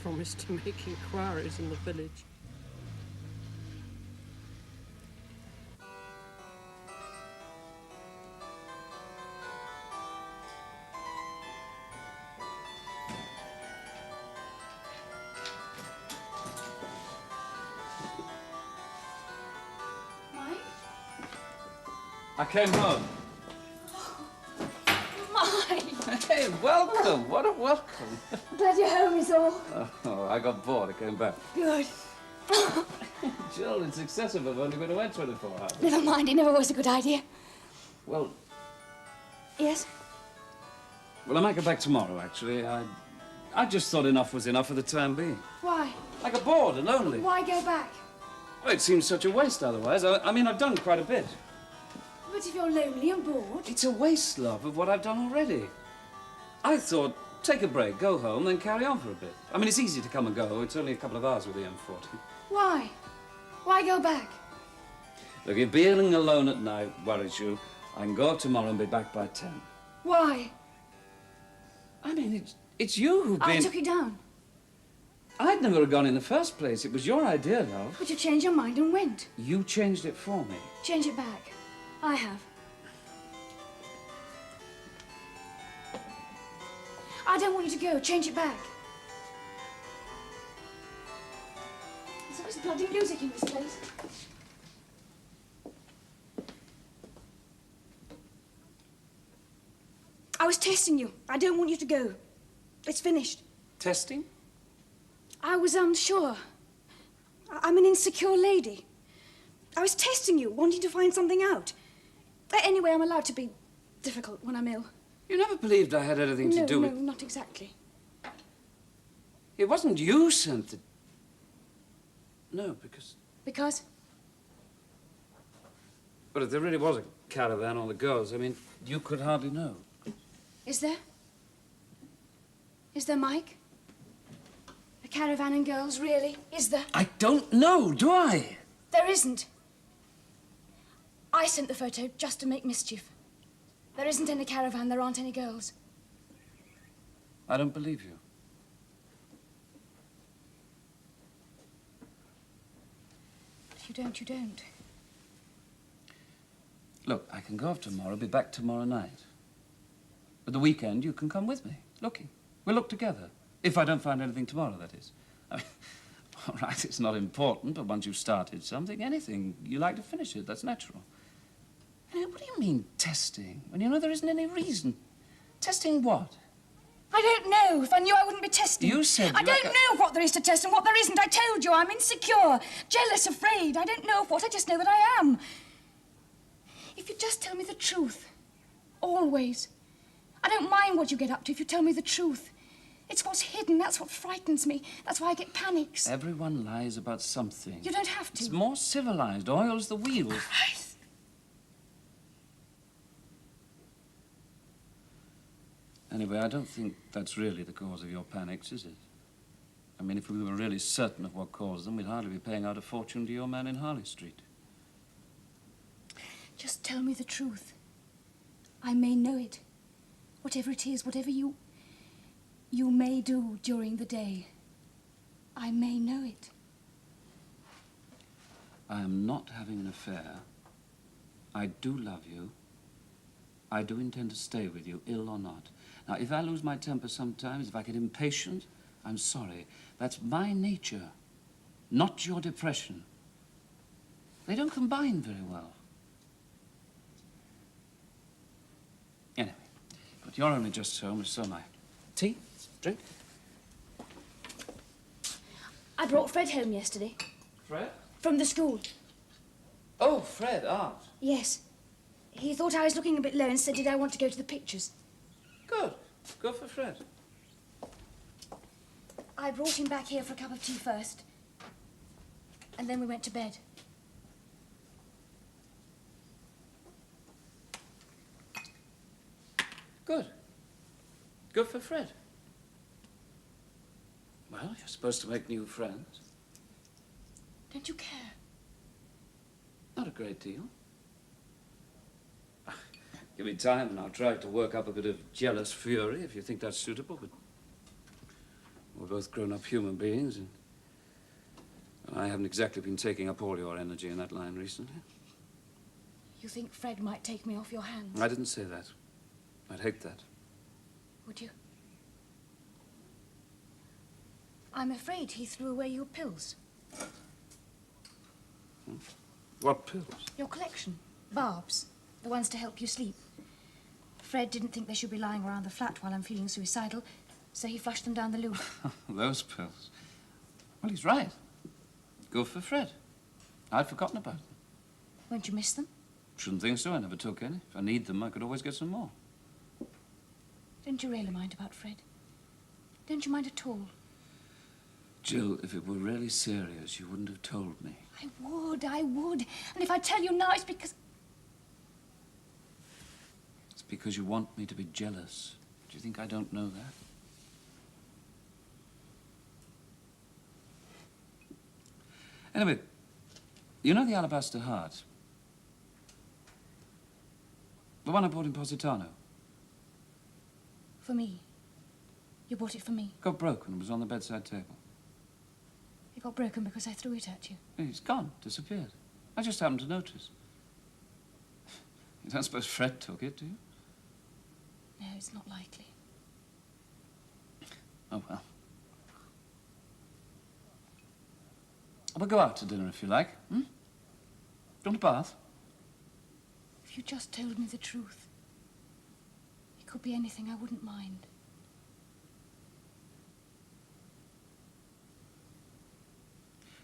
Promised to make inquiries in the village. I came home. Mike! Hey, welcome. What a welcome. Glad you're home is all. Oh, I got bored. I came back. Good. Jill, it's excessive. I've only been away 24 hours. Never mind, it never was a good idea. Well, Yes? I might go back tomorrow, actually. I just thought enough was enough for the time being. Why? I got bored and lonely. Why go back? Well, it seems such a waste otherwise. I mean, I've done quite a bit. But if you're lonely and bored... It's a waste, love, of what I've done already. I thought, take a break, go home, then carry on for a bit. I mean, it's easy to come and go. It's only a couple of hours with the M40. Why? Why go back? Look, if being alone at night worries you, I can go tomorrow and be back by 10. Why? I mean, it's you who've been... I took you down. I'd never have gone in the first place. It was your idea, love. But you changed your mind and went. You changed it for me. Change it back. I have. I don't want you to go. Change it back. There's always bloody music in this place. I was testing you. I don't want you to go. It's finished. Testing? I was unsure. I'm an insecure lady. I was testing you, wanting to find something out. Anyway, I'm allowed to be difficult when I'm ill. You never believed I had anything to do with... No, not exactly. It wasn't you sent the... No, because... Because? But if there really was a caravan on the girls, I mean, you could hardly know. Is there? Is there, Mike? A caravan and girls, really? Is there? I don't know, do I? There isn't. I sent the photo just to make mischief. There isn't any caravan, there aren't any girls. I don't believe you. If you don't, you don't. Look, I can go off tomorrow, be back tomorrow night. At the weekend, you can come with me, looking. We'll look together. If I don't find anything tomorrow, that is. I mean, all right, it's not important, but once you've started something, anything, you like to finish it. That's natural. What do you mean, testing? When you know there isn't any reason. Testing what? I don't know. If I knew, I wouldn't be testing. You said... I don't know what there is to test and what there isn't. I told you, I'm insecure, jealous, afraid. I don't know of what, I just know that I am. If you just tell me the truth, always. I don't mind what you get up to if you tell me the truth. It's what's hidden, that's what frightens me. That's why I get panics. Everyone lies about something. You don't have to. It's more civilized. Oil's the wheels. Christ. Anyway, I don't think that's really the cause of your panics, is it? I mean, if we were really certain of what caused them, we'd hardly be paying out a fortune to your man in Harley Street. Just tell me the truth. I may know it. Whatever it is, whatever you may do during the day, I may know it. I am not having an affair. I do love you. I do intend to stay with you, ill or not. Now, if I lose my temper sometimes, if I get impatient, I'm sorry. That's my nature, not your depression. They don't combine very well. Anyway, but you're only just home, so am I. Tea? Drink? I brought Fred home yesterday. Fred? From the school. Oh, Fred, art. Yes. He thought I was looking a bit low and said, did I want to go to the pictures? Good. Good for Fred. I brought him back here for a cup of tea first. And then we went to bed. Good. Good for Fred. Well, you're supposed to make new friends. Don't you care? Not a great deal. Give me time and I'll try to work up a bit of jealous fury if you think that's suitable, but we're both grown-up human beings and I haven't exactly been taking up all your energy in that line recently. You think Fred might take me off your hands? I didn't say that. I'd hate that. Would you? I'm afraid he threw away your pills. What pills? Your collection. Barbs. The ones to help you sleep. Fred didn't think they should be lying around the flat while I'm feeling suicidal, so he flushed them down the loo. Those pills. Well, he's right. Good for Fred. I'd forgotten about them. Won't you miss them? Shouldn't think so. I never took any. If I need them, I could always get some more. Don't you really mind about Fred? Don't you mind at all? Jill, if it were really serious, you wouldn't have told me. I would. And if I tell you now, it's because... It's because you want me to be jealous. Do you think I don't know that? Anyway, you know the alabaster heart? The one I bought in Positano? For me. You bought it for me. Got broken and was on the bedside table. It got broken because I threw it at you. It's gone, disappeared. I just happened to notice. You don't suppose Fred took it, do you? No, it's not likely. Oh, well. We'll go out to dinner if you like. Hmm? Do you want a bath? If you just told me the truth, it could be anything, I wouldn't mind.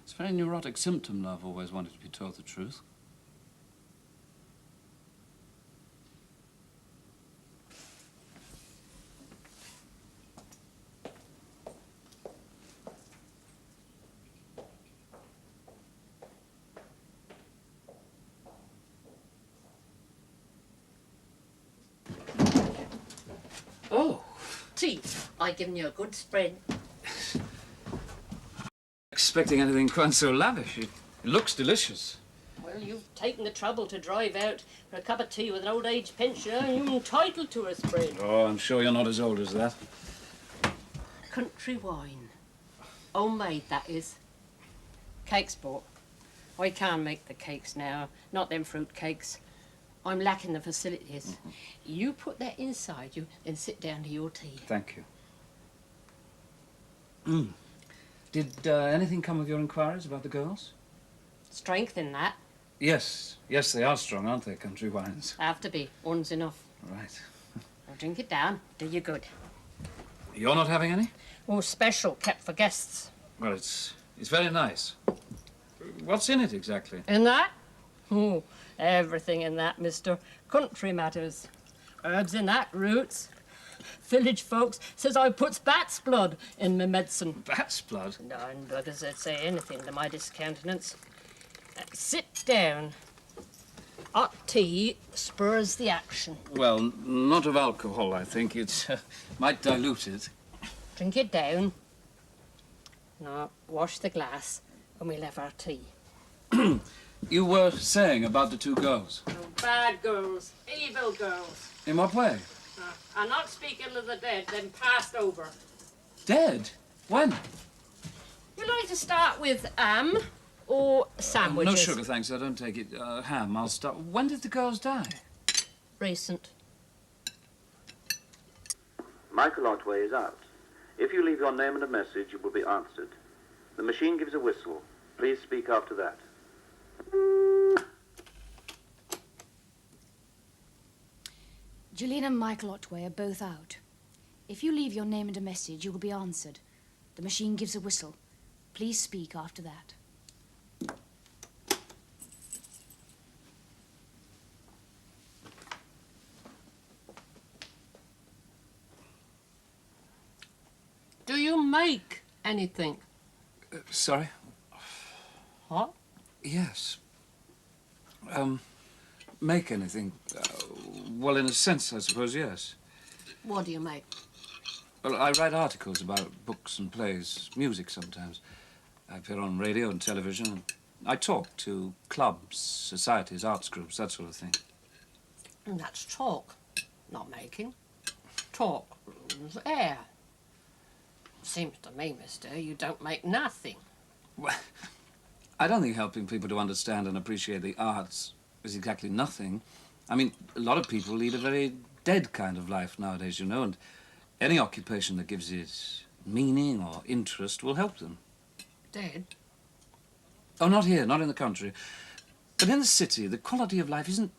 It's a very neurotic symptom, love, always wanted to be told the truth. Oh! Tea. I've given you a good spread. Expecting anything quite so lavish. It looks delicious. Well, you've taken the trouble to drive out for a cup of tea with an old age pensioner, and you're entitled to a spread. Oh, I'm sure you're not as old as that. Country wine. Homemade, that is. Cakes bought. I can't make the cakes now, not them fruit cakes. I'm lacking the facilities. You put that inside you, then sit down to your tea. Thank you. Did anything come of your inquiries about the girls? Strength in that. Yes. Yes, they are strong, aren't they, country wines? Have to be. One's enough. Right. Now drink it down. Do you good. You're not having any? Oh, special, kept for guests. Well, it's very nice. What's in it, exactly? In that? Oh, everything in that, mister. Country matters. Herbs in that, roots. Village folks says I puts bat's blood in my medicine. Bat's blood? No, and buggers that say anything to my discountenance. Sit down. Hot tea spurs the action. Well, not of alcohol, I think. It might dilute it. Drink it down. Now, wash the glass and we'll have our tea. You were saying about the two girls. Oh, bad girls. Evil girls. In what way? I'm not speaking of the dead, then passed over. Dead? When? You like to start with ham or sandwiches? No sugar, thanks. I don't take it. Ham, I'll start. When did the girls die? Recent. Michael Otway is out. If you leave your name and a message, you will be answered. The machine gives a whistle. Please speak after that. Gillian and Michael Otway are both out. If you leave your name and a message, you will be answered. The machine gives a whistle. Please speak after that. Do you make anything? Sorry? What? Yes. Make anything? Well, in a sense, I suppose, yes. What do you make? Well, I write articles about books and plays, music sometimes. I appear on radio and television. I talk to clubs, societies, arts groups, that sort of thing. And that's talk, not making. Talk, air. Seems to me, mister, you don't make nothing. Well, I don't think helping people to understand and appreciate the arts is exactly nothing. I mean, a lot of people lead a very dead kind of life nowadays, you know, and any occupation that gives it meaning or interest will help them. Dead? Oh, not here, not in the country. But in the city, the quality of life isn't...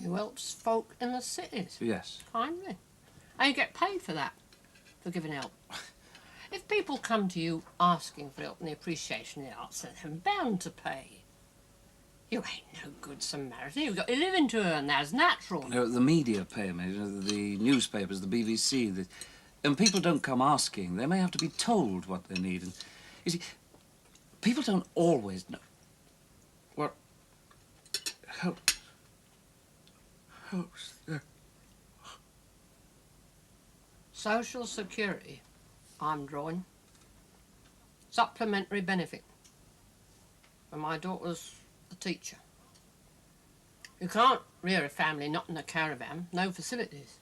You helps folk in the cities? Yes. Kindly. And you get paid for that, for giving help. If people come to you asking for help and the appreciation of the arts, then they're bound to pay. You ain't no good Samaritan. You've got your living to earn, that's natural. The media pay me, the newspapers, the BBC, and people don't come asking. They may have to be told what they need. And you see, people don't always know what helps their... Social Security, I'm drawing. Supplementary benefit. And my daughter's a teacher. You can't rear a family not in a caravan, no facilities.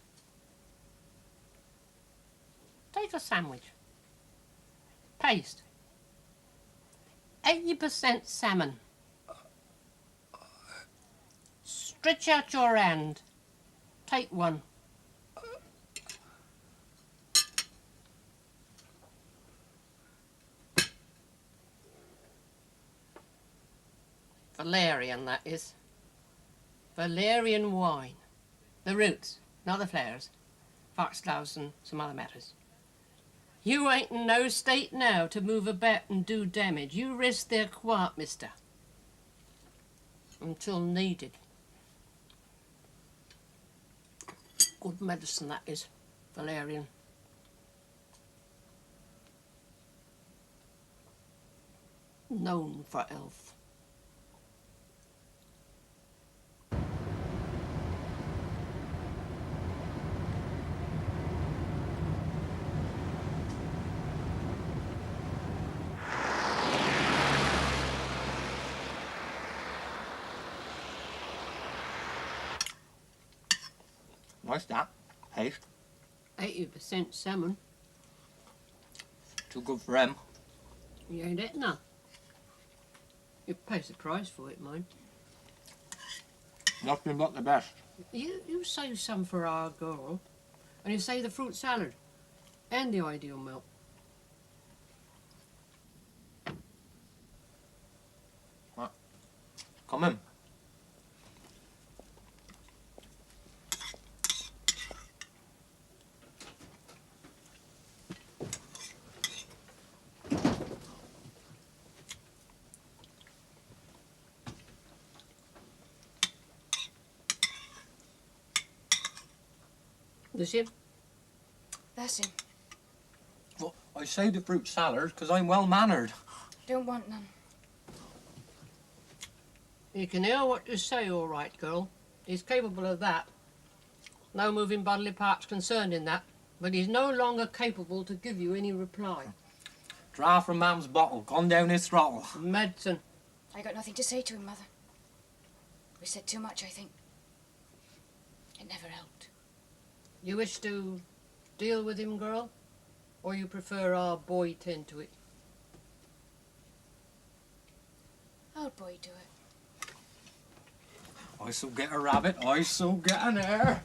Take a sandwich. Paste. 80% salmon. Stretch out your hand. Take one. Valerian, that is. Valerian wine. The roots, not the flowers. Foxgloves and some other matters. You ain't in no state now to move about and do damage. You rest there quiet, mister. Until needed. Good medicine, that is. Valerian. Known for health. What's that? Taste? 80% salmon. Too good for them. You ain't it now. You pay the price for it, mind. Nothing but the best. You save some for our girl, and you save the fruit salad and the ideal milk. What? Come in. Does she? That's him. Well, I saved the fruit salad because I'm well-mannered. Don't want none. You can hear what you say, all right, girl. He's capable of that. No moving bodily parts concerned in that, but he's no longer capable to give you any reply. Draft from Mam's bottle, gone down his throttle. Medicine. I got nothing to say to him, Mother. We said too much, I think. It never helped. You wish to deal with him, girl? Or you prefer our boy tend to it? Old boy do it. I shall get a rabbit, I shall get an hare.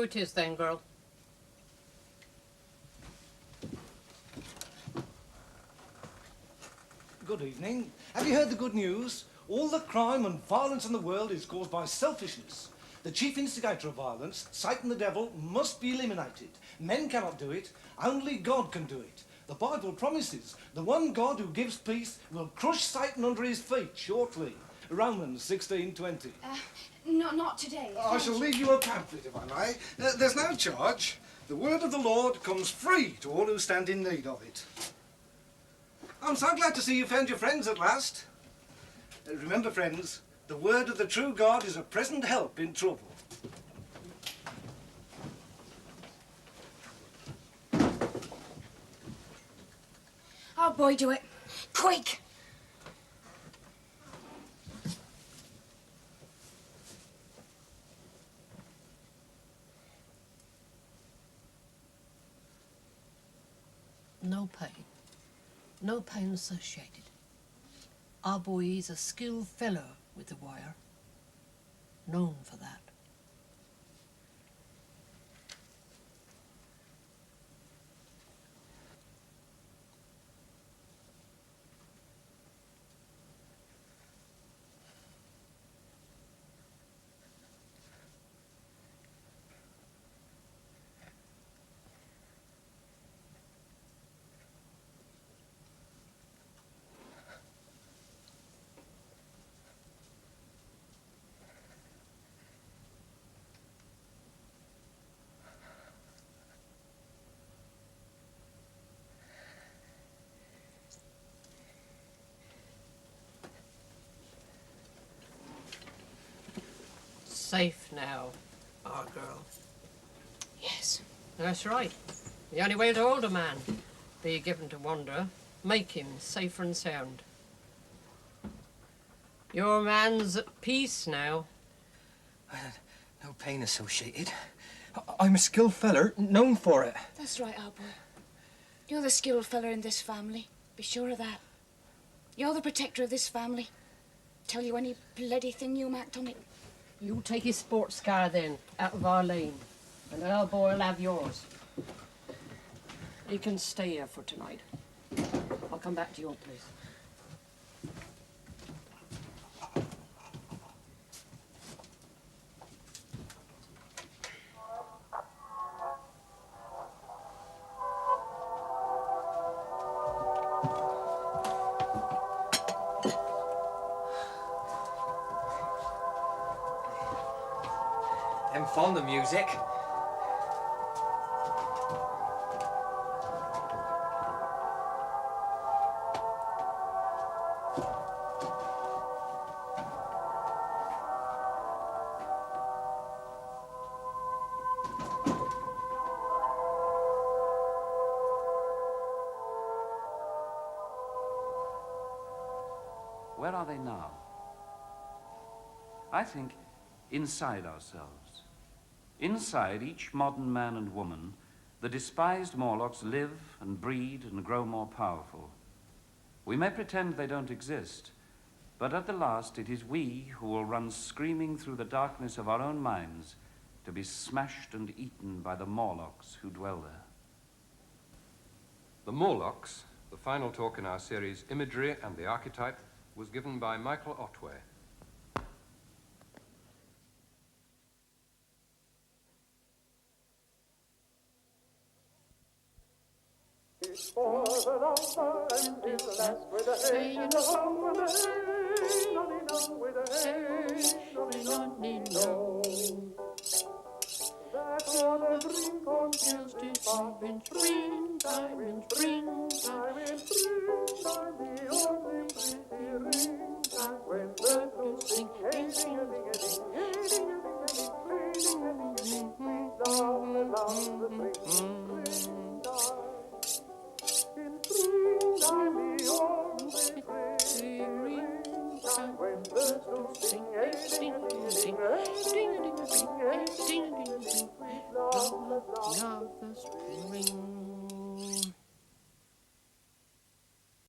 it is then, girl. Good evening. Have you heard the good news? All the crime and violence in the world is caused by selfishness. The chief instigator of violence, Satan the devil, must be eliminated. Men cannot do it. Only God can do it. The Bible promises the one God who gives peace will crush Satan under his feet shortly. Romans 16:20. Not today. I shall leave you a pamphlet, if I may. There's no charge. The word of the Lord comes free to all who stand in need of it. I'm so glad to see you found your friends at last. Remember, friends, the word of the true God is a present help in trouble. Oh, boy, do it. Quick! No pain. No pain associated. Our boy is a skilled fellow with the wire. Known for that. Safe now, our girl. Yes. That's right. The only way to hold a man, be given to wander, make him safe and sound. Your man's at peace now. No pain associated. I'm a skilled feller, known for it. That's right, our boy. You're the skilled fella in this family. Be sure of that. You're the protector of this family. Tell you any bloody thing you'll act on it. You take his sports car then, out of our lane, and our boy'll have yours. He can stay here for tonight. I'll come back to your place. I'm fond of music. Where are they now? I think inside ourselves. Inside each modern man and woman, the despised Morlocks live and breed and grow more powerful. We may pretend they don't exist, but at the last it is we who will run screaming through the darkness of our own minds to be smashed and eaten by the Morlocks who dwell there. The Morlocks, the final talk in our series Imagery and the Archetype, was given by Michael Otway. For the number and his last with a hey and a hum with a hey, nonny no with a hey, nonny no. That's what a drink on Tuesday in springtime, in springtime, in springtime, the only pretty ring time when the blues sing, hey, ding-a-ding-a-ding, hey, ding-a-ding-a-ding, hey, ding-a-ding-a-ding, sweet love, the love, the springtime. In springtime, the only pretty ring time when the blues sing, hey, ding-a-ding-a-ding, hey, ding-a-ding-a-ding, hey, ding-a-ding-a-ding, sweet love, the love, the spring.